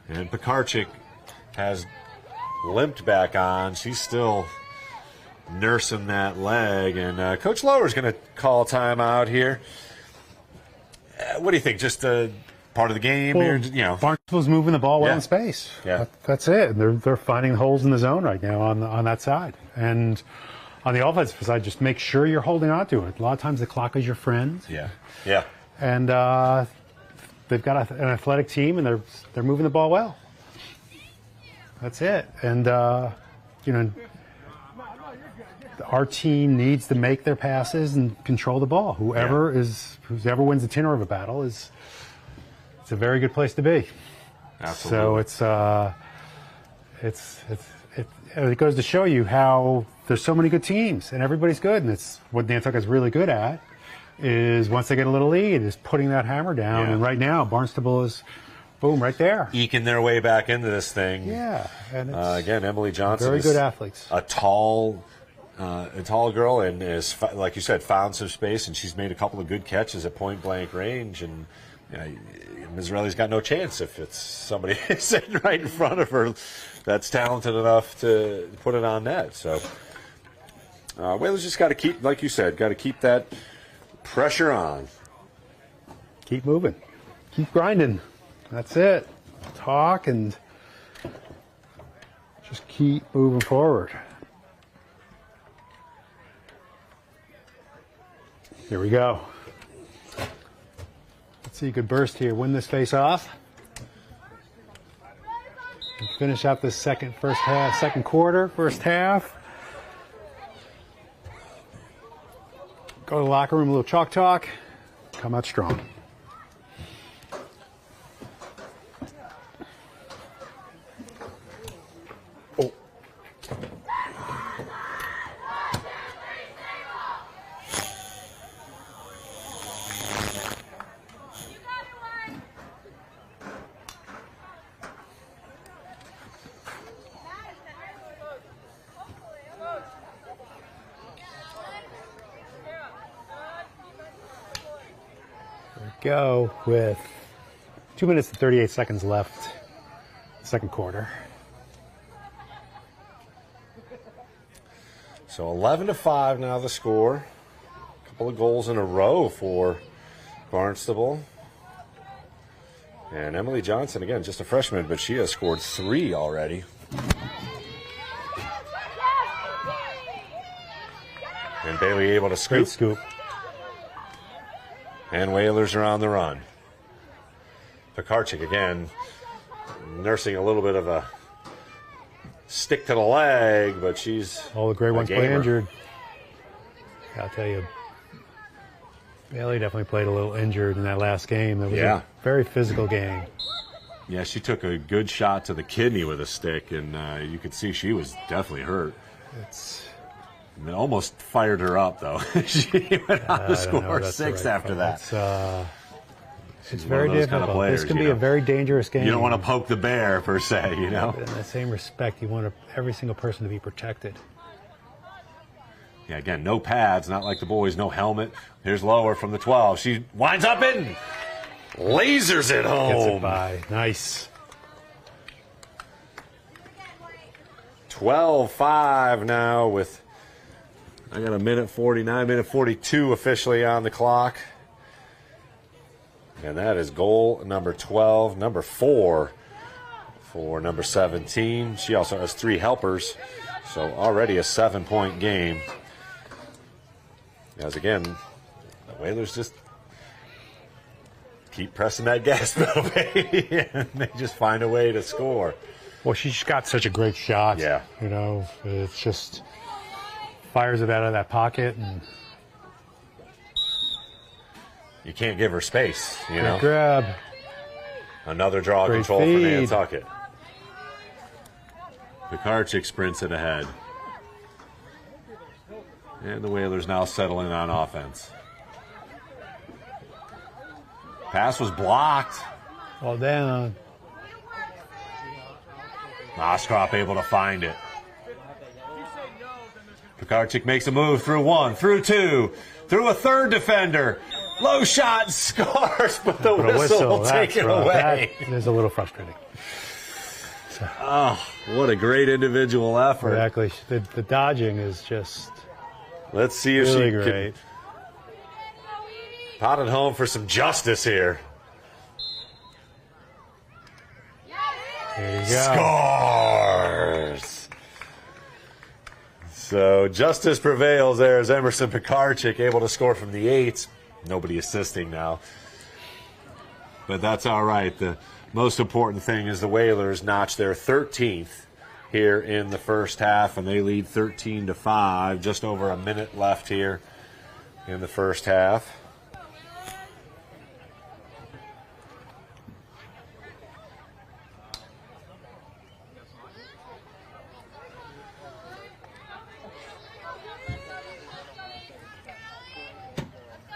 And Pekarczyk has limped back on. She's still nursing that leg. And Coach Lower's going to call timeout here. What do you think? Just part of the game here? You know, Barnstable's moving the ball well in space. Yeah. That's it. They're finding holes in the zone right now on that side. And on the offensive side, just make sure you're holding on to it. A lot of times the clock is your friend. Yeah. Yeah. And they've got an athletic team, and they're moving the ball well. That's it. And you know, our team needs to make their passes and control the ball. Whoever wins the tenor of a battle it's a very good place to be. Absolutely. So it goes to show you how there's so many good teams and everybody's good, and it's what Nantucket's really good at is once they get a little lead is putting that hammer down. Yeah. And right now Barnstable is boom right there, eking their way back into this thing. Yeah, and it's again, Emily Johnson, very good athletes, a tall girl, and is, like you said, found some space, and she's made a couple of good catches at point blank range. And you know, Mizraeli's got no chance if it's somebody sitting right in front of her that's talented enough to put it on net. So Whalers just got to keep, like you said, got to keep that pressure on. Keep moving, keep grinding. That's it. Talk and just keep moving forward. Here we go. Let's see a good burst here. Win this face off. And finish out this second quarter, first half. Go to the locker room, a little chalk talk. Come out strong. Go with 2 minutes and 38 seconds left, second quarter. So 11-5 now the score. A couple of goals in a row for Barnstable. And Emily Johnson, again, just a freshman, but she has scored 3 already. And Bailey able to scoop. Great scoop. And Whalers are on the run. Pekarczyk again nursing a little bit of a stick to the leg, but she's all the great ones play injured. I'll tell you, Bailey definitely played a little injured in that last game. It was a very physical game. Yeah, she took a good shot to the kidney with a stick, and you could see she was definitely hurt. It almost fired her up, though. She went on to score 6 after that. It's very difficult. Kind of players, this can be a very dangerous game. You don't want to poke the bear, per se, you know? But in the same respect, you want every single person to be protected. Yeah, again, no pads, not like the boys, no helmet. Here's Lower from the 12. She winds up in, lasers it home. Gets it by. Nice. 12-5 now with... I got a minute 49, 42 officially on the clock. And that is goal number 12, number 4 for number 17. She also has 3 helpers, so already a 7-point game. As again, the Whalers just keep pressing that gas pedal, baby, and they just find a way to score. Well, she's got such a great shot. Yeah. You know, it's just... fires it out of that pocket, and you can't give her space, you know. Great grab. Another draw Great control feed. for Nantucket. Pekarczyk sprints it ahead. And the Whalers now settling on offense. Pass was blocked. All down. Oskrop able to find it. Pekarczyk makes a move through 1, through 2, through a third defender. Low shot scores, but the whistle will take it away. That is a little frustrating. Oh, what a great individual effort. Exactly. The dodging is just Let's see if really she great. can pot it home for some justice here. There you go. Scores! So justice prevails there as Emerson Pekarczyk able to score from the 8. Nobody assisting now. But that's all right. The most important thing is the Whalers notch their 13th here in the first half, and they lead 13-5. Just over a minute left here in the first half.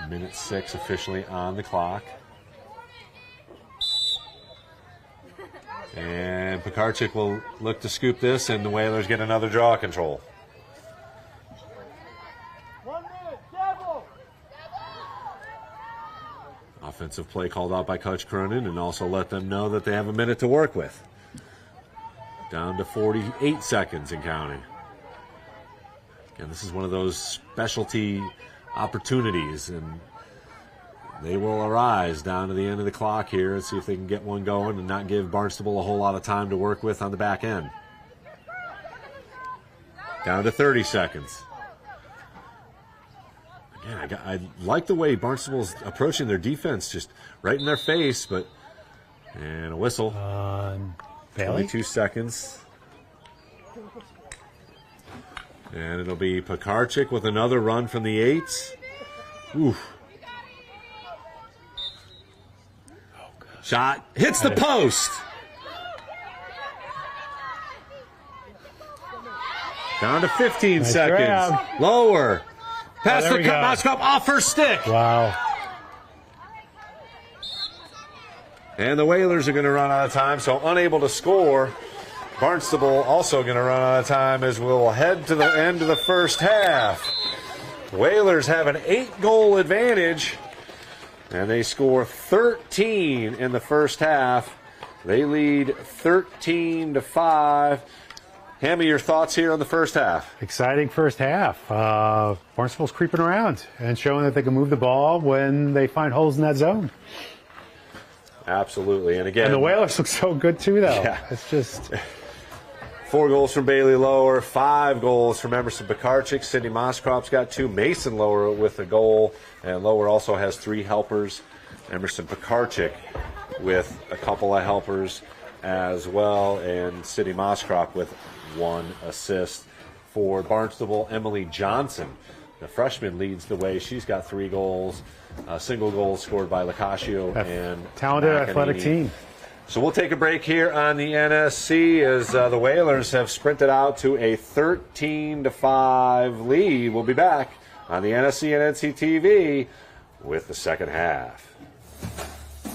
Minute 6 officially on the clock. And Pekarczyk will look to scoop this, and the Whalers get another draw control. 1 minute, double. Offensive play called out by Coach Cronin, and also let them know that they have a minute to work with. Down to 48 seconds and counting. Again, this is one of those specialty opportunities, and they will arise down to the end of the clock here and see if they can get one going and not give Barnstable a whole lot of time to work with on the back end. Down to 30 seconds. Again, I like the way Barnstable's approaching their defense, just right in their face, but and a whistle. 22 seconds. And it'll be Pekarczyk with another run from the 8. Oof. Shot hits the post. Down to 15 seconds. Grab. Lower. Pass there the we go. Moskov off her stick. Wow. And the Whalers are going to run out of time, so unable to score. Barnstable also going to run out of time as we'll head to the end of the first half. Whalers have an 8-goal advantage, and they score 13 in the first half. They lead 13-5. Hammy, your thoughts here on the first half? Exciting first half. Barnstable's creeping around and showing that they can move the ball when they find holes in that zone. Absolutely. And again, And the Whalers look so good too, though. Yeah. It's just 4 goals from Bailey Lower, 5 goals from Emerson Pekarczyk. Sydney Moskrop's got 2. Mason Lower with a goal. And Lower also has 3 helpers. Emerson Pekarczyk with a couple of helpers as well. And Sydney Moskrop with 1 assist. For Barnstable, Emily Johnson, the freshman, leads the way. She's got 3 goals. A single goal scored by Lacascio and talented McEnany. athletic team. So we'll take a break here on the NSC as the Whalers have sprinted out to a 13-5 lead. We'll be back on the NSC and NCTV with the second half.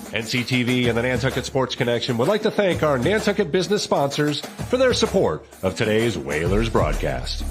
NCTV and the Nantucket Sports Connection would like to thank our Nantucket business sponsors for their support of today's Whalers broadcast.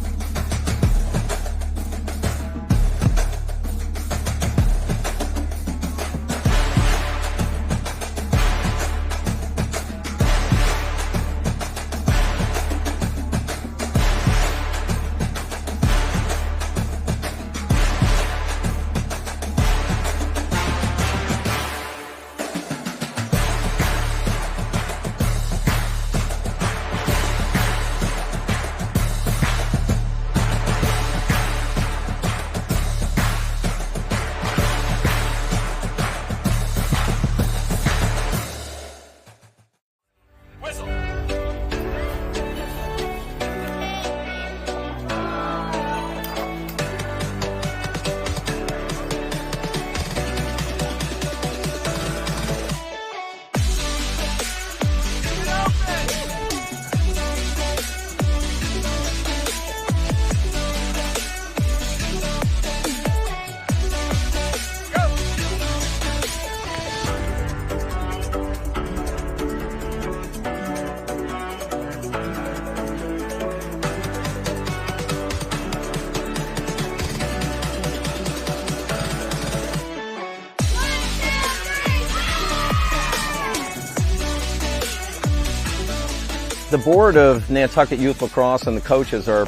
The board of Nantucket Youth Lacrosse and the coaches are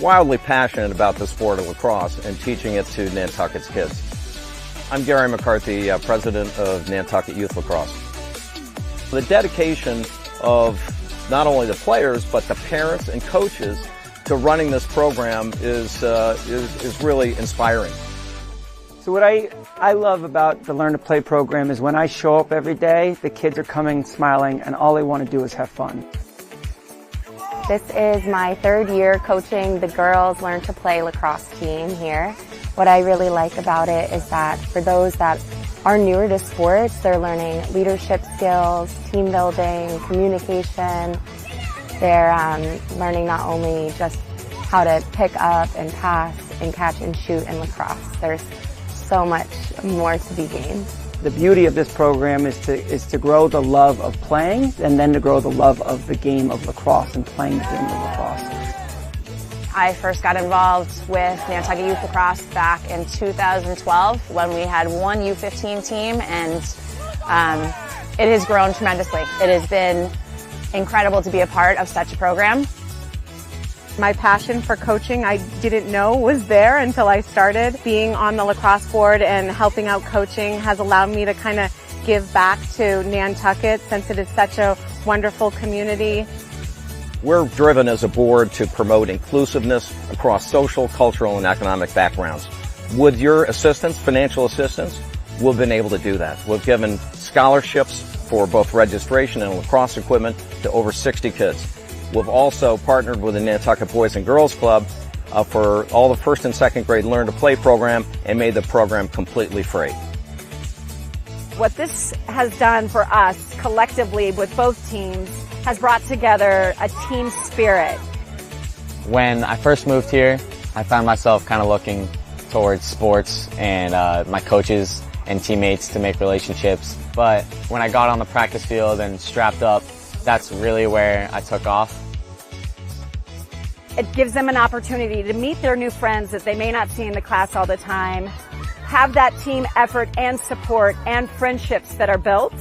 wildly passionate about the sport of lacrosse and teaching it to Nantucket's kids. I'm Gary McCarthy, president of Nantucket Youth Lacrosse. The dedication of not only the players, but the parents and coaches to running this program is really inspiring. So what I love about the Learn to Play program is when I show up every day, the kids are coming smiling and all they want to do is have fun. This is my third year coaching the girls Learn to Play lacrosse team here. What I really like about it is that for those that are newer to sports, they're learning leadership skills, team building, communication. They're learning not only just how to pick up and pass and catch and shoot in lacrosse. There's so much more to be gained. The beauty of this program is to grow the love of playing and then to grow the love of the game of lacrosse and playing the game of lacrosse. I first got involved with Nantucket Youth Lacrosse back in 2012 when we had one U15 team, and it has grown tremendously. It has been incredible to be a part of such a program. My passion for coaching I didn't know was there until I started. Being on the lacrosse board and helping out coaching has allowed me to kind of give back to Nantucket since it is such a wonderful community. We're driven as a board to promote inclusiveness across social, cultural, and economic backgrounds. With your assistance, financial assistance, we've been able to do that. We've given scholarships for both registration and lacrosse equipment to over 60 kids. We've also partnered with the Nantucket Boys and Girls Club for all the first and second grade Learn to Play program and made the program completely free. What this has done for us collectively with both teams has brought together a team spirit. When I first moved here, I found myself kind of looking towards sports and my coaches and teammates to make relationships. But when I got on the practice field and strapped up, that's really where I took off. It gives them an opportunity to meet their new friends that they may not see in the class all the time, have that team effort and support and friendships that are built.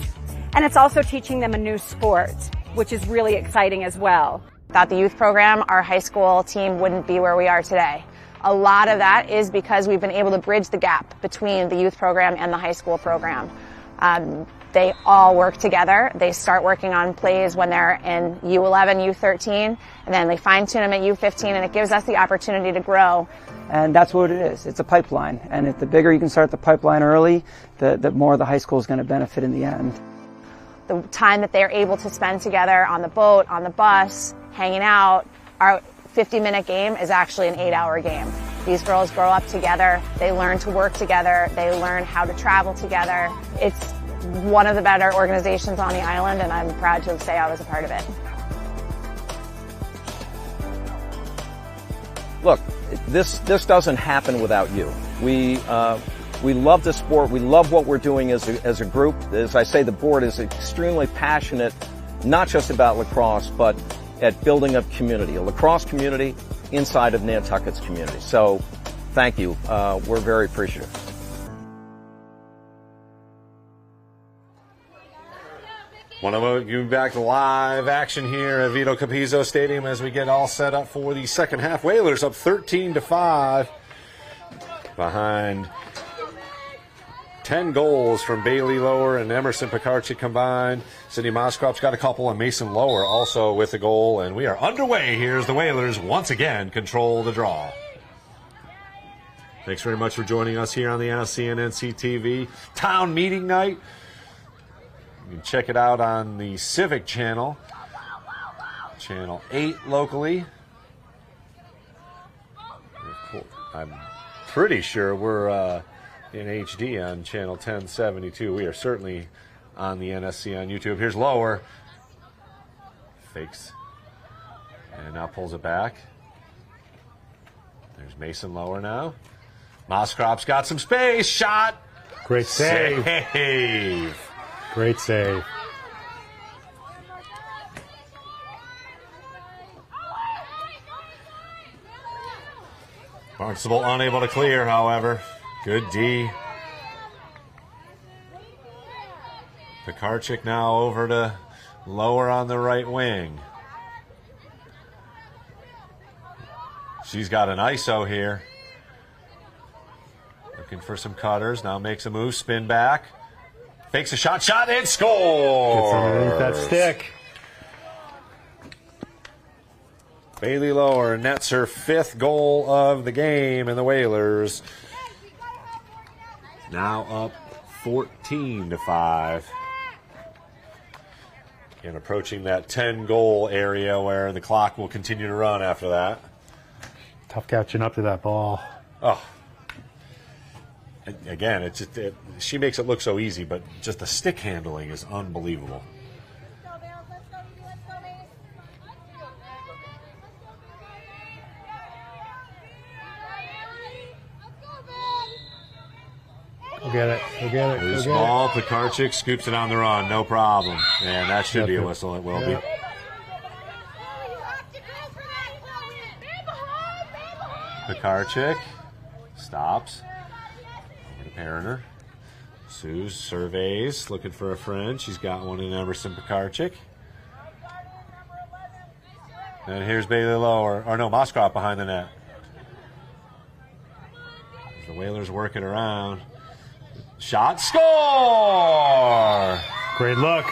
And it's also teaching them a new sport, which is really exciting as well. Without the youth program, our high school team wouldn't be where we are today. A lot of that is because we've been able to bridge the gap between the youth program and the high school program. They all work together. They start working on plays when they're in U11, U13, and then they fine-tune them at U15, and it gives us the opportunity to grow. And that's what it is. It's a pipeline. And if the bigger you can start the pipeline early, the more the high school is going to benefit in the end. The time that they're able to spend together on the boat, on the bus, hanging out, our 50-minute game is actually an 8-hour game. These girls grow up together. They learn to work together. They learn how to travel together. It's one of the better organizations on the island, and I'm proud to say I was a part of it. Look, this doesn't happen without you. We love the sport. We love what we're doing as a group. As I say, the board is extremely passionate, not just about lacrosse, but at building a community, a lacrosse community inside of Nantucket's community. So thank you. We're very appreciative. Want to welcome you back to live action here at Vito Capizzo Stadium as we get all set up for the second half. Whalers up 13-5 behind 10 goals from Bailey Lower and Emerson Picarchi combined. Sydney Moskop's got a couple, and Mason Lower also with a goal. And we are underway here as the Whalers once again control the draw. Thanks very much for joining us here on the NSC and NCTV Town Meeting Night. You can check it out on the Civic channel, channel 8 locally. I'm pretty sure we're in HD on channel 1072. We are certainly on the NSC on YouTube. Here's Lower. Fakes. And now pulls it back. There's Mason Lower now. Moskrop's got some space. Shot. Great save. Save. Great save. Barnstable unable to clear, however. Good D. Picarchik now over to Lower on the right wing. She's got an ISO here. Looking for some cutters. Now makes a move, spin back. Fakes a shot, and scores! Gets underneath that stick. Bailey Lower nets her 5th goal of the game, and the Whalers now up 14-5. And approaching that 10-goal area where the clock will continue to run after that. Tough catching up to that ball. Oh. Again, it's just, she makes it look so easy, but just the stick handling is unbelievable. Go get it. Go get it. Loose ball. Pekarczyk scoops it on the run. No problem. And that should be a whistle. It will be. Pekarczyk stops. Over to Perriner. Sue surveys, looking for a friend. She's got one in Emerson Pekarczyk. And here's Bailey Lower. Or no, Moskov behind the net. The Whalers work it around. Shot, score! Great look.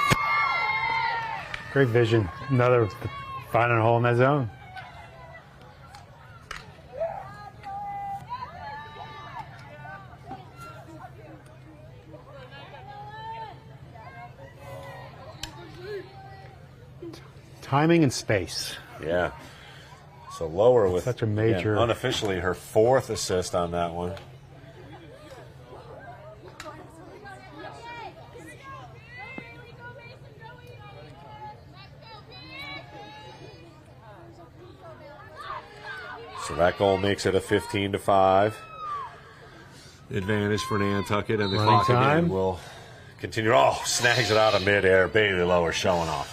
Great vision. Another finding a hole in that zone. Timing and space. Yeah. So Lower with such a major, again, unofficially her 4th assist on that one. So that goal makes it a 15-5 advantage for Nantucket, and the clock again will continue. Oh, snags it out of midair. Bailey Lower showing off.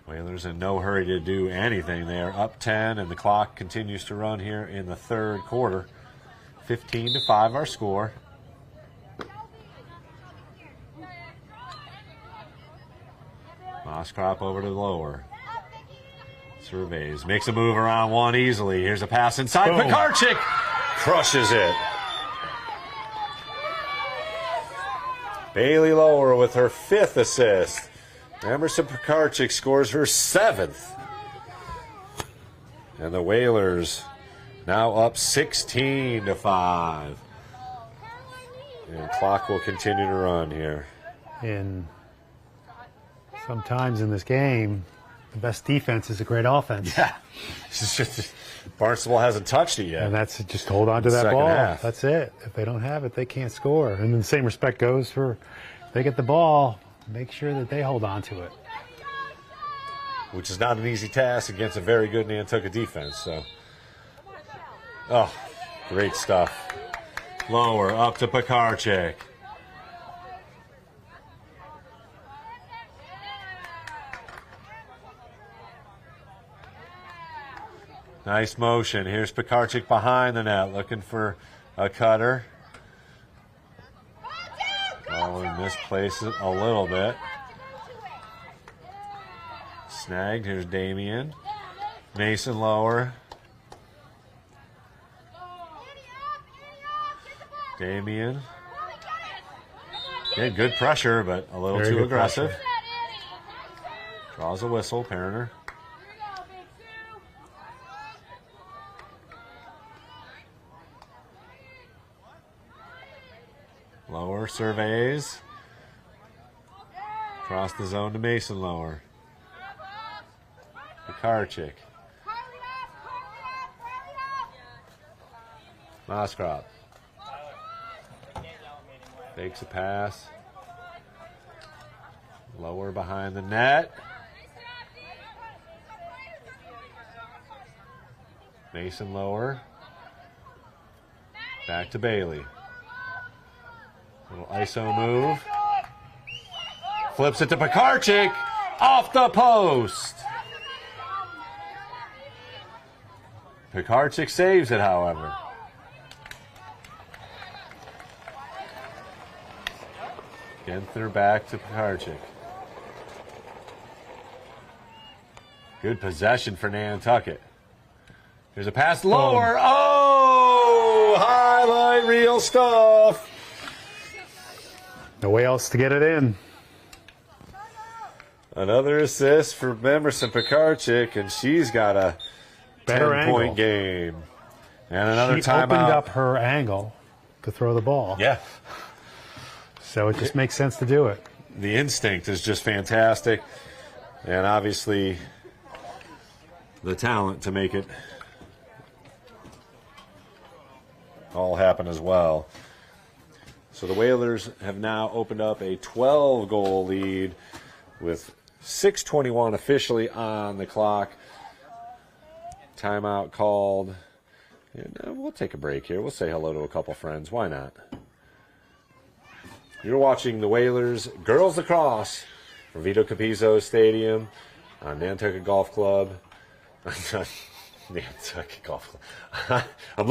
Whalers in no hurry to do anything. They are up 10, and the clock continues to run here in the 3rd quarter. 15-5 our score. Moskop over to Lower. Surveys. Makes a move around one easily. Here's a pass inside. Boom. Pekarczyk crushes it. Bailey Lower with her 5th assist. Emerson Pekarczyk scores her 7th. And the Whalers now up 16-5. And clock will continue to run here. And sometimes in this game, the best defense is a great offense. Yeah. Barnstable hasn't touched it yet. And that's just hold on to that ball. That's it. If they don't have it, they can't score. And then the same respect goes for if they get the ball, make sure that they hold on to it. Which is not an easy task against a very good Nantucket defense. So, oh, great stuff. Lower up to Pekarczyk. Nice motion. Here's Pekarczyk behind the net, looking for a cutter. Oh, and misplaces it a little bit. Snagged. Here's Damien. Mason Lower. Damien. Yeah, good pressure, but a little too aggressive. Pressure. Draws a whistle, Perriner. Lower surveys. Across the zone to Mason Lower. Pekarczyk. Moskov. Takes a pass. Lower behind the net. Mason Lower. Back to Bailey. Little ISO move. Flips it to Pekarczyk. Off the post. Pekarchik saves it, however. Genther back to Pekarchik. Good possession for Nantucket. There's a pass lower. Oh! Highlight reel stuff. No way else to get it in. Another assist for Emerson Pekarchik, and she's got a Better 10-point game. And another She timeout. opened up her angle to throw the ball. Yeah. So it just makes sense to do it. The instinct is just fantastic. And obviously the talent to make it all happen as well. So the Whalers have now opened up a 12-goal lead with 6:21 officially on the clock. Timeout called. And we'll take a break here. We'll say hello to a couple friends. Why not? You're watching the Whalers Girls Lacrosse from Vito Capizzo Stadium on Nantucket Golf Club. Nantucket Golf Club. I'm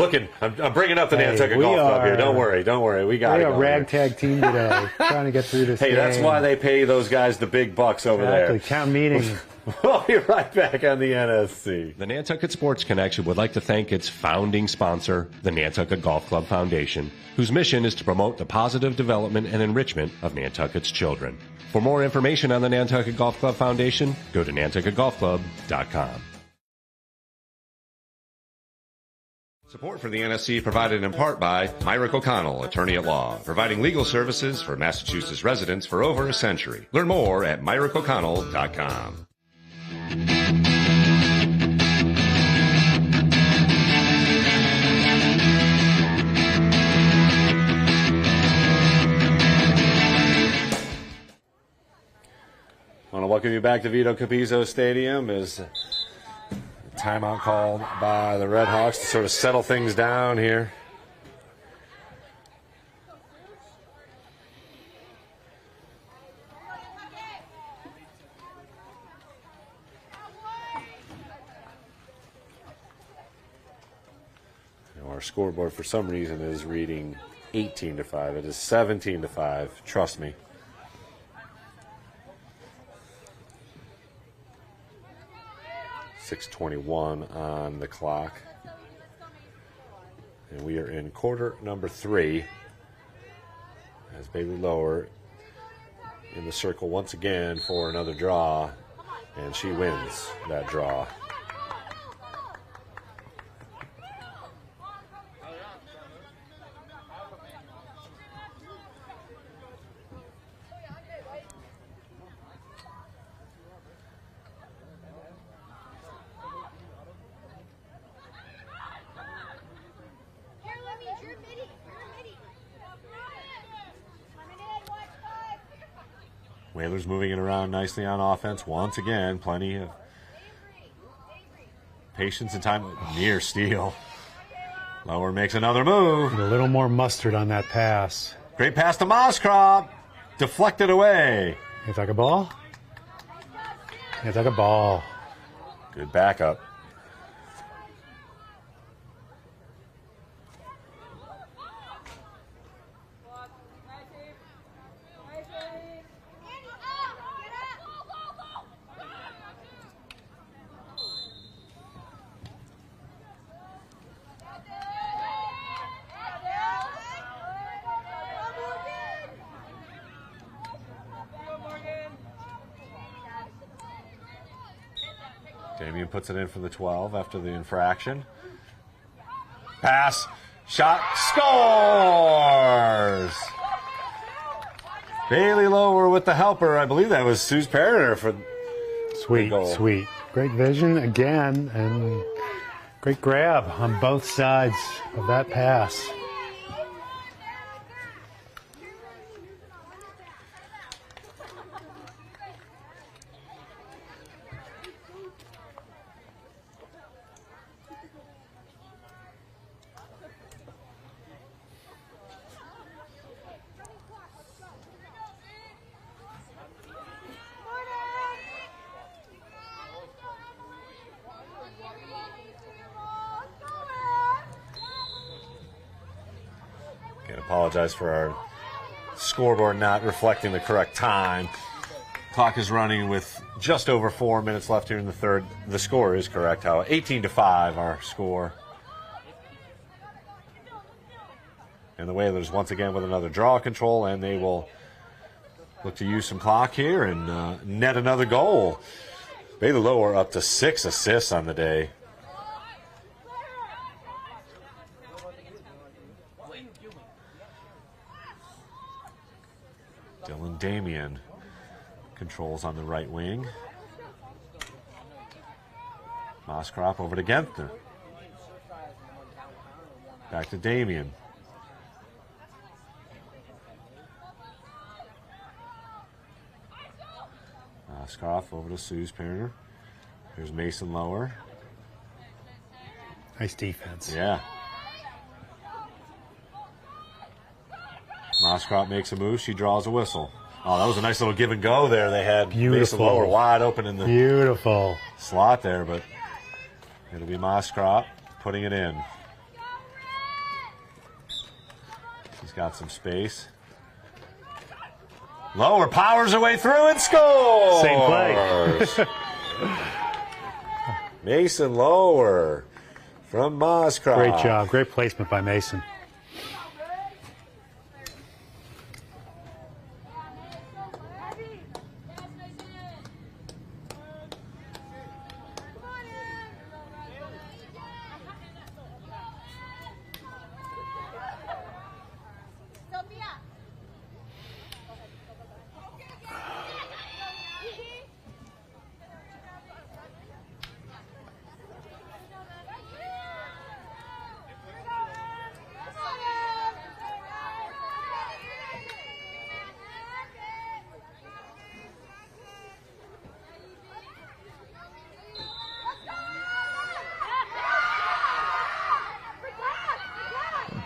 bringing up the Nantucket Golf Club here. Don't worry. We got it. We're a ragtag team today, trying to get through this game. That's why they pay those guys the big bucks over there. Town meeting. We'll be right back on the NSC. The Nantucket Sports Connection would like to thank its founding sponsor, the Nantucket Golf Club Foundation, whose mission is to promote the positive development and enrichment of Nantucket's children. For more information on the Nantucket Golf Club Foundation, go to nantucketgolfclub.com. Support for the NSC provided in part by Myrick O'Connell, attorney at law, providing legal services for Massachusetts residents for over a century. Learn more at myrickoconnell.com. I want to welcome you back to Vito Capizzo Stadium as timeout called by the Red Hawks to sort of settle things down here. Our scoreboard for some reason is reading 18-5. It is 17-5. Trust me. .6:21 on the clock. And we are in quarter number 3 as Bailey Lower in the circle once again for another draw, and she wins that draw. Whalers moving it around nicely on offense. Once again, plenty of patience and time. Near steal. Lower makes another move. And a little more mustard on that pass. Great pass to Moskrop. Deflected away. It's like a ball. It's like a ball. Good backup. Damien puts it in for the 12 after the infraction. Pass, shot, scores! Bailey Lower with the helper. I believe that was Suze Perriner for Sweet, the goal. sweet. Great vision again, and great grab on both sides of that pass. apologize for our scoreboard not reflecting the correct time. Clock is running with just over 4 minutes left here in the third. The score is correct, how 18-5 our score. And the Whalers once again with another draw control, and they will look to use some clock here and net another goal. Bailey Lower up to 6 assists on the day. Dylan Damian controls on the right wing. Moskrop over to Gentner. Back to Damian. Moskrop over to Suze Perner. Here's Mason Lower. Nice defense. Yeah. Moskrop makes a move. She draws a whistle. Oh, that was a nice little give and go there. They had Beautiful. Mason Lower wide open in the Beautiful slot there, but it'll be Moskrop putting it in. She's got some space. Lower powers her way through and scores! Same play. Mason Lower from Moskrop. Great job. Great placement by Mason.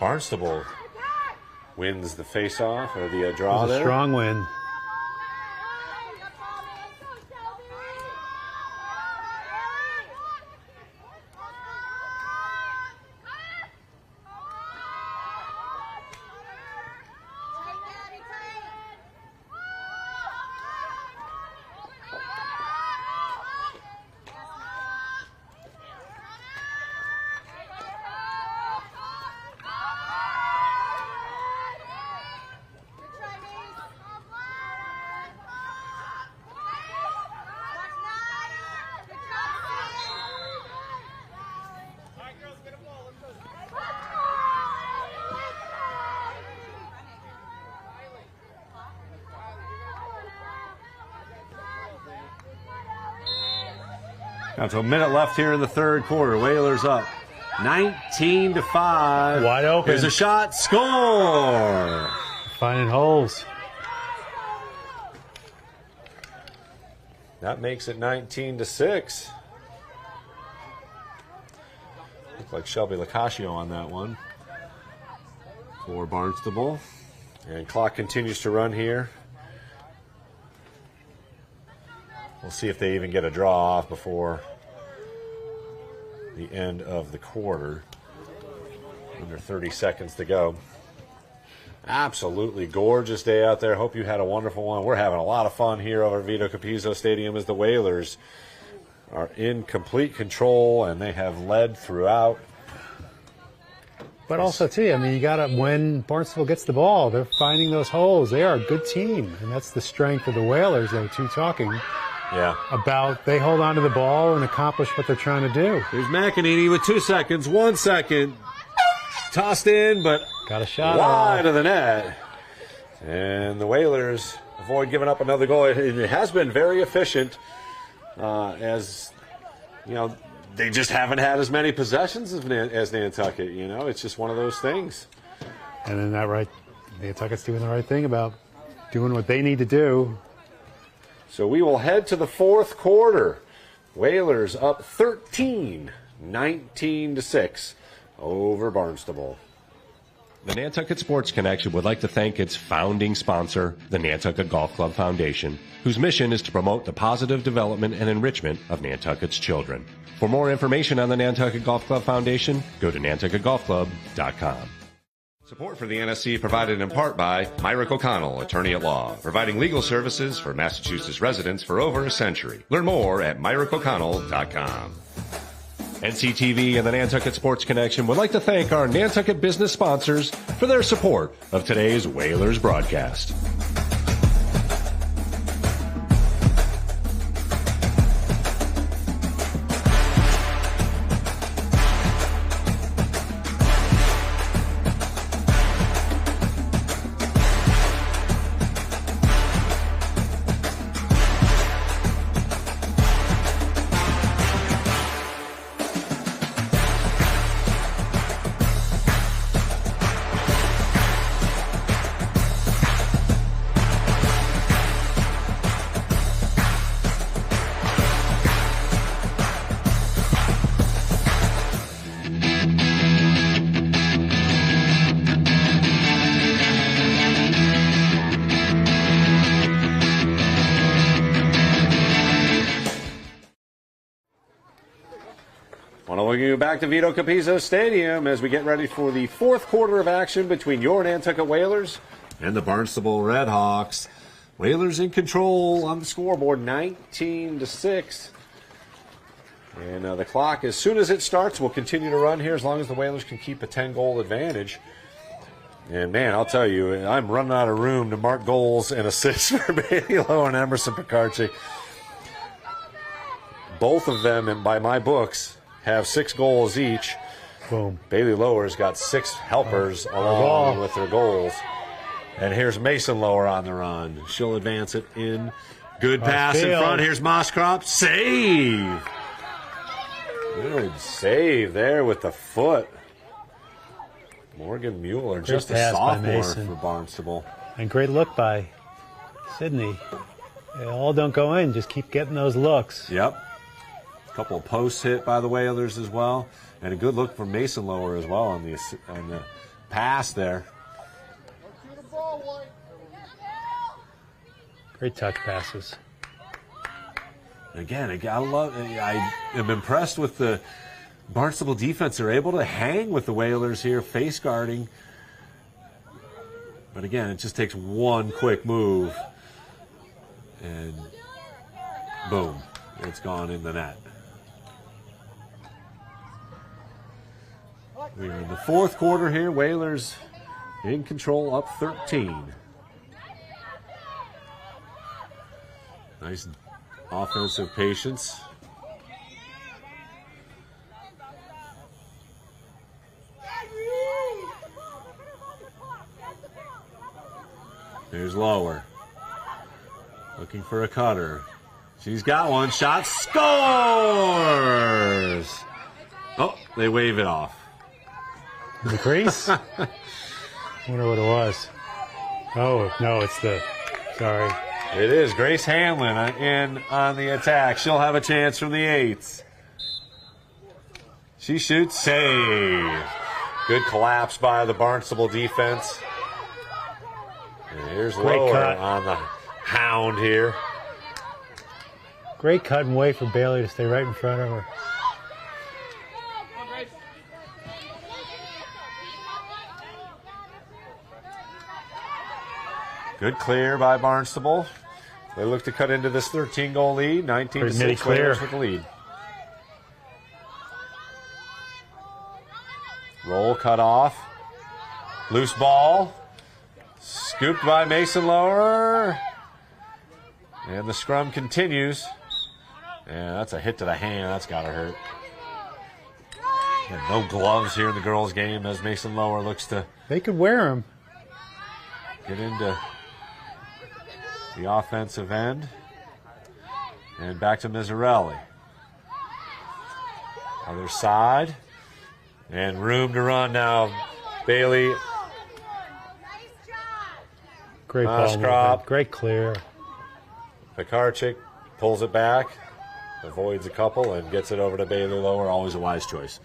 Barnstable wins the face-off or the draw It was a there. strong win. Now to a minute left here in the third quarter. Whalers up 19-5. Wide open. Here's a shot. Score! Finding holes. That makes it 19-6. Looked like Shelby Lacascio on that one for Barnstable. And clock continues to run here. We'll see if they even get a draw off before the end of the quarter. Under 30 seconds to go. Absolutely gorgeous day out there. Hope you had a wonderful one. We're having a lot of fun here over at Vito Capizzo Stadium as the Whalers are in complete control and they have led throughout. But also, too, I mean, you got to, when Barnstable gets the ball, they're finding those holes. They are a good team, and that's the strength of the Whalers, though, too, talking about they hold on to the ball and accomplish what they're trying to do. Here's McEnany with 2 seconds, 1 second. Tossed in, but got a shot wide of the net. And the Whalers avoid giving up another goal. It has been very efficient as, you know, they just haven't had as many possessions as Nantucket. You know, it's just one of those things. And then that right, Nantucket's doing the right thing about doing what they need to do. So we will head to the fourth quarter. Whalers up 13, 19-6 over Barnstable. The Nantucket Sports Connection would like to thank its founding sponsor, the Nantucket Golf Club Foundation, whose mission is to promote the positive development and enrichment of Nantucket's children. For more information on the Nantucket Golf Club Foundation, go to nantucketgolfclub.com. Support for the NSC provided in part by Myrick O'Connell, attorney at law, providing legal services for Massachusetts residents for over a century. Learn more at MyrickO'Connell.com. NCTV and the Nantucket Sports Connection would like to thank our Nantucket business sponsors for their support of today's Whalers broadcast. Want to welcome you back to Vito Capizzo Stadium as we get ready for the fourth quarter of action between your Nantucket Whalers and the Barnstable Redhawks. Whalers in control on the scoreboard, 19-6. And the clock, as soon as it starts, will continue to run here as long as the Whalers can keep a 10-goal advantage. And, man, I'll tell you, I'm running out of room to mark goals and assists for Bailey Lowe and Emerson Pekarczyk. Both of them, and by my books, have 6 goals each. Boom. Bailey Lower's got 6 helpers along with their goals. And here's Mason Lower on the run. She'll advance it in. Good pass in front. Here's Moskrop. Save. Good save there with the foot. Morgan Mueller, just a sophomore for Barnstable. And great look by Sydney. They all don't go in. Just keep getting those looks. Yep. Couple of posts hit by the Whalers as well, and a good look from Mason Lower as well on the pass there. Great touch passes. Again, I am impressed with the Barnstable defense. They're able to hang with the Whalers here, face guarding. But again, it just takes one quick move, and boom, it's gone in the net. We're in the fourth quarter here. Whalers in control, up 13. Nice offensive patience. There's Lower. Looking for a cutter. She's got one. Shot. Scores! Oh, they wave it off. The crease? Wonder what it was. Oh, no, it's the... Sorry. It is Grace Hanlon in on the attack. She'll have a chance from the 8th. She shoots. Save. Good collapse by the Barnstable defense. And here's Lower on the hound here. Great cut and wait for Bailey to stay right in front of her. Good clear by Barnstable. They look to cut into this 13-goal lead. 19-6 Whalers with the lead. Roll cut off. Loose ball. Scooped by Mason Lower. And the scrum continues. And that's a hit to the hand. That's got to hurt. And no gloves here in the girls' game as Mason Lower looks to... They could wear them. Get into the offensive end. And back to Mizzarelli. Other side. And room to run now. Bailey. Great ball movement. Great clear. Pekarczyk pulls it back. Avoids a couple and gets it over to Bailey Lower. Always a wise choice.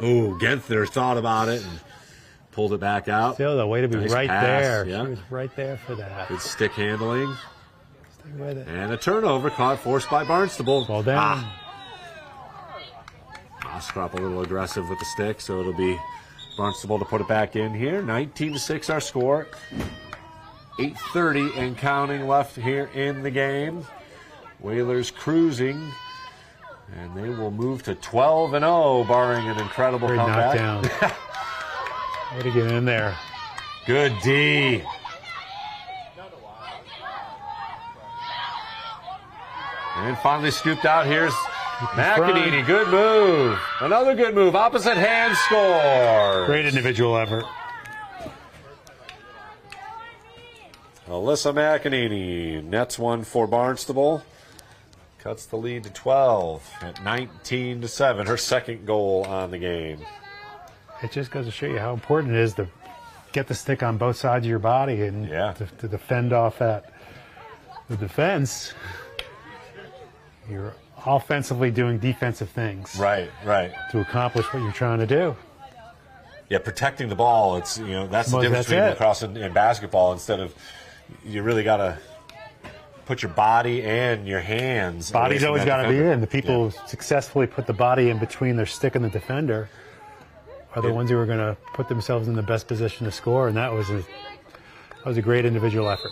Ooh, Genther thought about it and pulled it back out. Still, the way to be nice right pass. there. Yeah. She was right there for that. Good stick handling. Stay with it. And a turnover caught, forced by Barnstable. Ball down. Ostrop a little aggressive with the stick, so it'll be Barnstable to put it back in here. 19-6 our score. 8:30 and counting left here in the game. Whalers cruising, and they will move to 12-0, barring an incredible Great comeback. knockdown. Way to get in there. Good D. And finally scooped out. Here's McEnany. Good move. Another good move. Opposite hand score. Great individual effort. Alyssa McEnany nets one for Barnstable. Cuts the lead to 12 at 19-7. Her second goal on the game. It just goes to show you how important it is to get the stick on both sides of your body and to defend off that. The defense, you're offensively doing defensive things. Right, right. To accomplish what you're trying to do. Yeah, protecting the ball. It's that's the difference between lacrosse and basketball. Instead of you really got to put your body and your hands. Body's always got to be in. The people who successfully put the body in between their stick and the defender are the ones who are going to put themselves in the best position to score, and that was a great individual effort.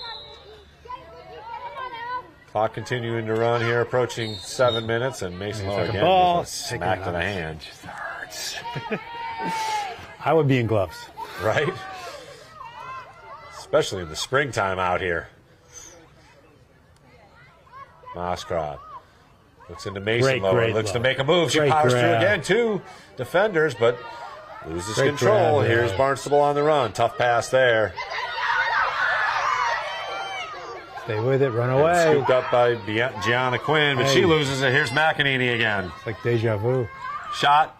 Clock continuing to run here, approaching 7 minutes, and Mason Lowe again ball. with a smack to the hand. Just hurts. I would be in gloves. Right? Especially in the springtime out here. Moskroth looks into Mason Lowe. Looks to make a move. She powers through again. Two defenders, but loses control. Here's Barnstable on the run. Tough pass there. Stay with it. Run away. And scooped up by Gianna Quinn, but she loses it. Here's McEnany again. It's like deja vu. Shot.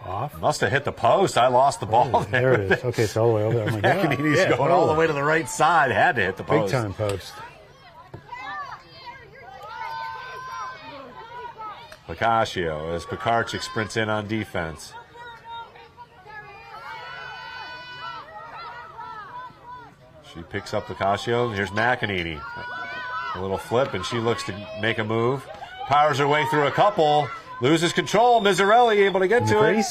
Off. Must have hit the post. I lost the ball there. There it is. Okay, it's all the way over there. Oh my God. McEnany's going all the way to the right side. Had to hit the post. Big time post. Lacascio as Pekarchik sprints in on defense. She picks up Lacascio. Here's McEnany. A little flip, and she looks to make a move. Powers her way through a couple. Loses control. Mizzarelli able to get to it.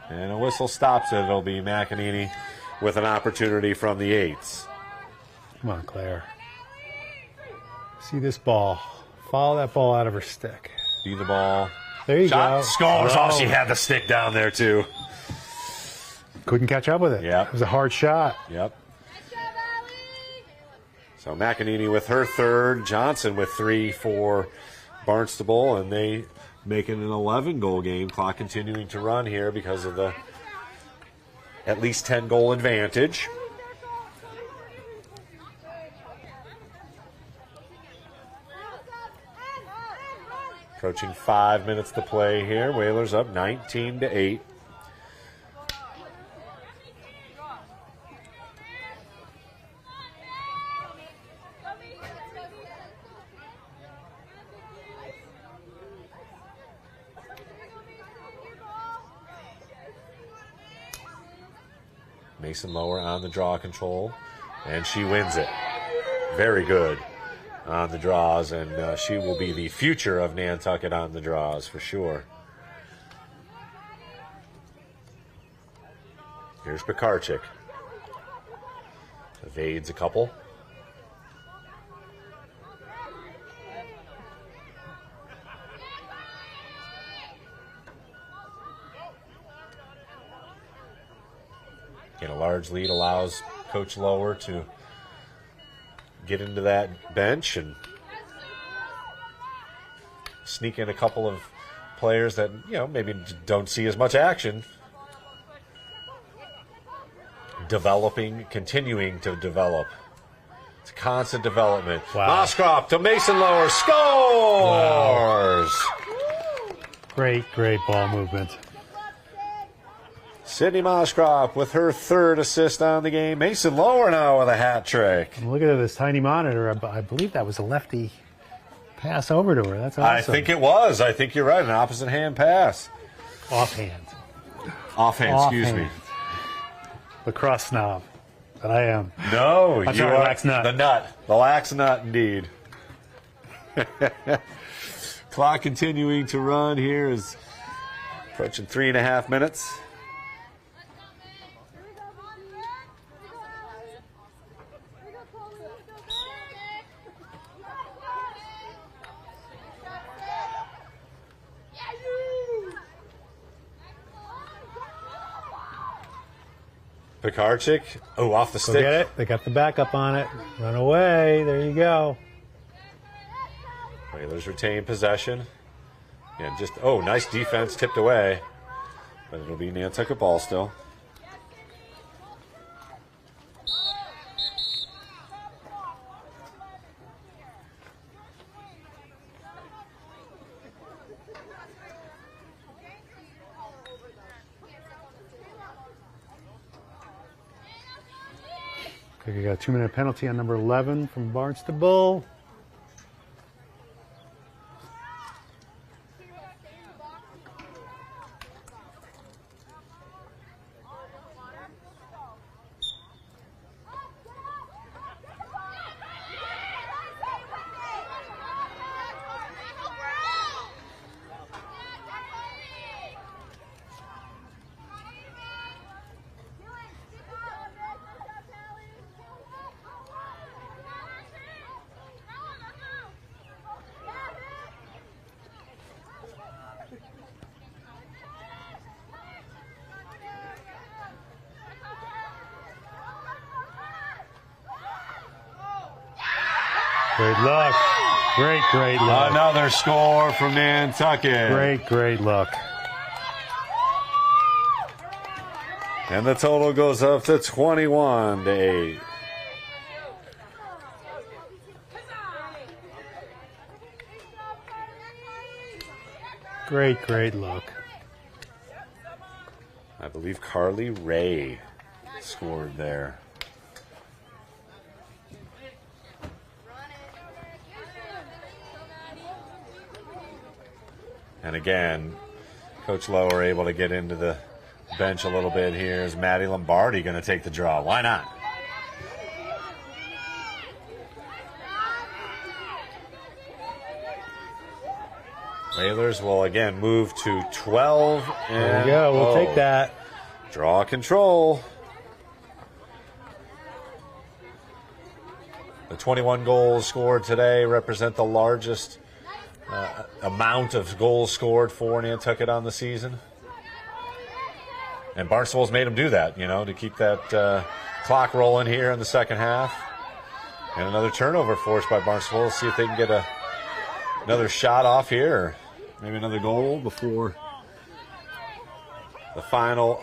And a whistle stops it. It'll be McEnany with an opportunity from the eights. Come on, Claire. See this ball. Follow that ball out of her stick. See the ball. There you go. Scores. Oh, she had the stick down there, too. Couldn't catch up with it. Yeah. It was a hard shot. Yep. So McEnany with her third. Johnson with 3 for Barnstable, and they make it an 11-goal game. Clock continuing to run here because of the at least 10-goal advantage. Approaching 5 minutes to play here. Whalers up 19-8. Mason Lower on the draw control, and she wins it. Very good on the draws, and she will be the future of Nantucket on the draws for sure. Here's Pekarchik. Evades a couple. Again, a large lead allows Coach Lower to get into that bench and sneak in a couple of players that, maybe don't see as much action. Continuing to develop. It's constant development. Wow. Moskroth to Mason Lower, scores! Wow. Great ball movement. Sydney Moskroth with her third assist on the game. Mason Lower now with a hat trick. And look at this tiny monitor. I believe that was a lefty pass over to her. That's awesome. I think it was. I think you're right. An opposite hand pass. Offhand. Offhand, excuse me. Lacrosse snob that I am. No, I'm you sorry, are lax nut. the nut. The lax nut, indeed. Clock continuing to run here is approaching 3.5 minutes. Pekarczyk, off the stick. Go get it. They got the backup on it. Run away. There you go. Whalers retain possession. And just, nice defense, tipped away. But it'll be Nantucket ball still. We got a 2-minute penalty on number 11 from Barnstable. Great luck. Great luck. Another score from Nantucket. Great luck. And the total goes up to 21-8. Great luck. I believe Carly Ray scored there. And again, Coach Lowe able to get into the bench a little bit here. Is Maddie Lombardi going to take the draw? Why not? Whalers will again move to 12. And, there we go. We'll take that. Draw control. The 21 goals scored today represent the largest amount of goals scored for Nantucket on the season. And Barnstable's made them do that, to keep that clock rolling here in the second half. And another turnover forced by Barnstable. Let's see if they can get another shot off here, or maybe another goal before the final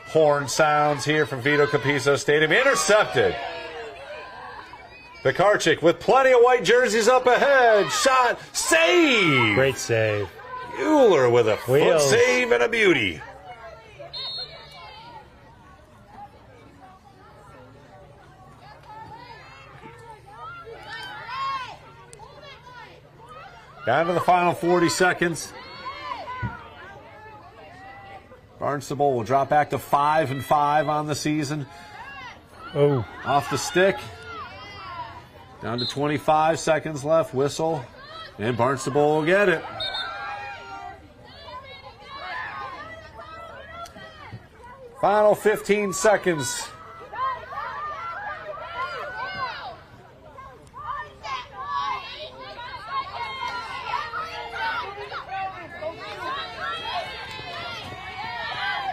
horn sounds here from Vito Capizzo Stadium. Intercepted. Pekarczyk with plenty of white jerseys up ahead. Shot. Save. Great save. Euler with a foot save and a beauty. Down to the final 40 seconds. Barnstable will drop back to 5-5 on the season. Off the stick. Down to 25 seconds left. Whistle. And Barnstable will get it. Final 15 seconds.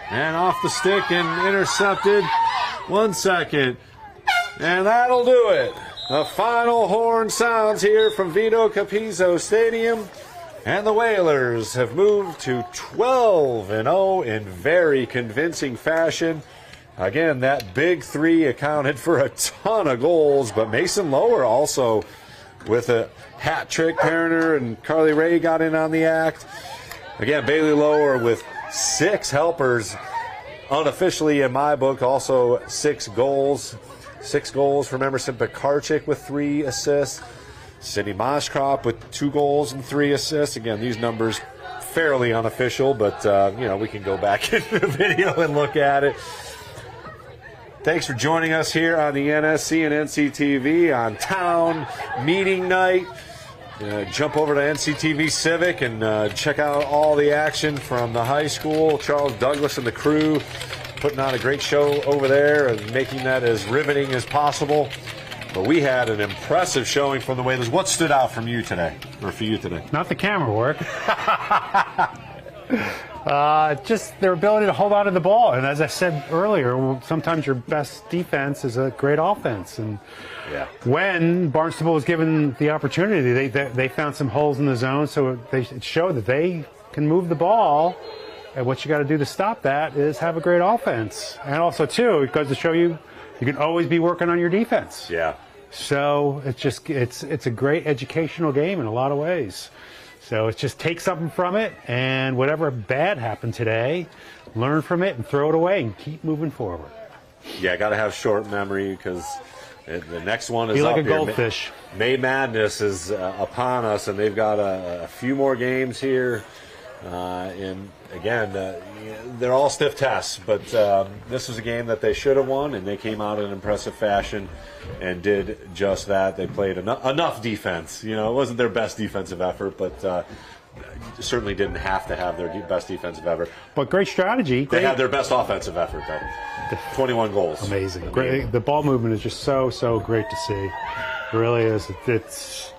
And off the stick and intercepted. 1 second. And that'll do it. The final horn sounds here from Vito Capizzo Stadium. And the Whalers have moved to 12-0 in very convincing fashion. Again, that big three accounted for a ton of goals, but Mason Lower also with a hat trick. Perriner and Carly Ray got in on the act. Again, Bailey Lower with 6 helpers. Unofficially in my book, also 6 goals. 6 goals from Emerson Pekarczyk with 3 assists. Sydney Moshkrop with 2 goals and 3 assists. Again, these numbers fairly unofficial, but we can go back into the video and look at it. Thanks for joining us here on the NSC and NCTV on Town Meeting Night. jump over to NCTV Civic and check out all the action from the high school. Charles Douglas and the crew putting on a great show over there and making that as riveting as possible. But we had an impressive showing from the Whalers. What stood out from you today, or for you today? Not the camera work. Just their ability to hold on to the ball. And as I said earlier, sometimes your best defense is a great offense. And when Barnstable was given the opportunity, they found some holes in the zone, so it showed that they can move the ball. And what you got to do to stop that is have a great offense. And also, too, it goes to show you can always be working on your defense. Yeah. So it's a great educational game in a lot of ways. So it's just take something from it, and whatever bad happened today, learn from it and throw it away and keep moving forward. Yeah, got to have short memory because the next one is be like up a goldfish. May Madness is upon us, and they've got a few more games here. And again, they're all stiff tests, but this was a game that they should have won, and they came out in impressive fashion and did just that. They played enough defense. You know, it wasn't their best defensive effort, but certainly didn't have to have their best defensive effort. But great strategy. They had their best offensive effort, though. 21 goals. Amazing. Great. The ball movement is just so great to see. It really is. It's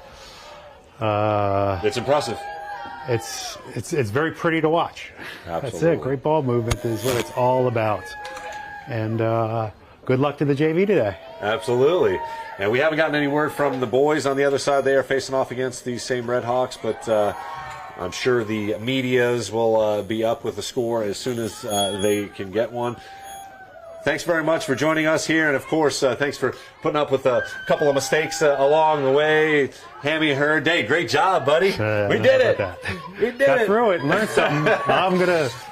impressive. It's very pretty to watch. Absolutely. That's it. Great ball movement is what it's all about. And good luck to the JV today. Absolutely. And we haven't gotten any word from the boys on the other side. They are facing off against these same Red Hawks, but I'm sure the medias will be up with the score as soon as they can get one. Thanks very much for joining us here, and of course, thanks for putting up with a couple of mistakes along the way. Hammy Hurd, hey, great job, buddy. We did it. We did Got it. through it and learned something.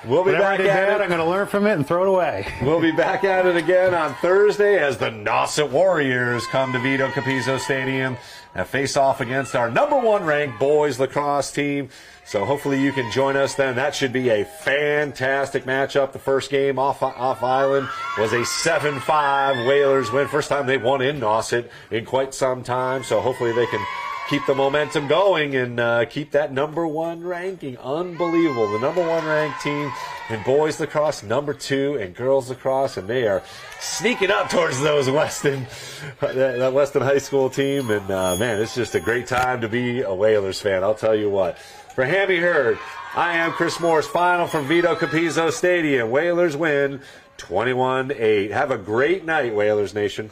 We'll be back at it. I'm gonna learn from it and throw it away. We'll be back at it again on Thursday as the Nauset Warriors come to Vito Capizzo Stadium and face off against our #1 ranked boys lacrosse team. So hopefully you can join us then. That should be a fantastic matchup. The first game off island was a 7-5 Whalers win. First time they've won in Nauset in quite some time. So hopefully they can keep the momentum going and keep that #1 ranking. Unbelievable. The #1 ranked team in boys lacrosse, #2 in girls lacrosse, and they are sneaking up towards those Weston High School team. And man, it's just a great time to be a Whalers fan. I'll tell you what. For Hammy Hurd, I am Chris Morris. Final from Vito Capizzo Stadium. Whalers win 21-8. Have a great night, Whalers Nation.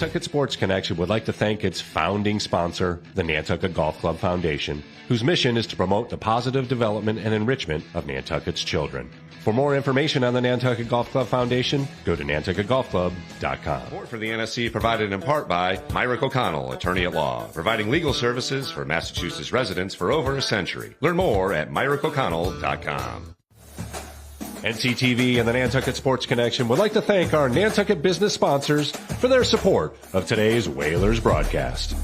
Nantucket Sports Connection would like to thank its founding sponsor, the Nantucket Golf Club Foundation, whose mission is to promote the positive development and enrichment of Nantucket's children. For more information on the Nantucket Golf Club Foundation, go to nantucketgolfclub.com. Support for the NSC provided in part by Myrick O'Connell, attorney at law, providing legal services for Massachusetts residents for over a century. Learn more at myrickoconnell.com. NCTV and the Nantucket Sports Connection would like to thank our Nantucket business sponsors for their support of today's Whalers broadcast.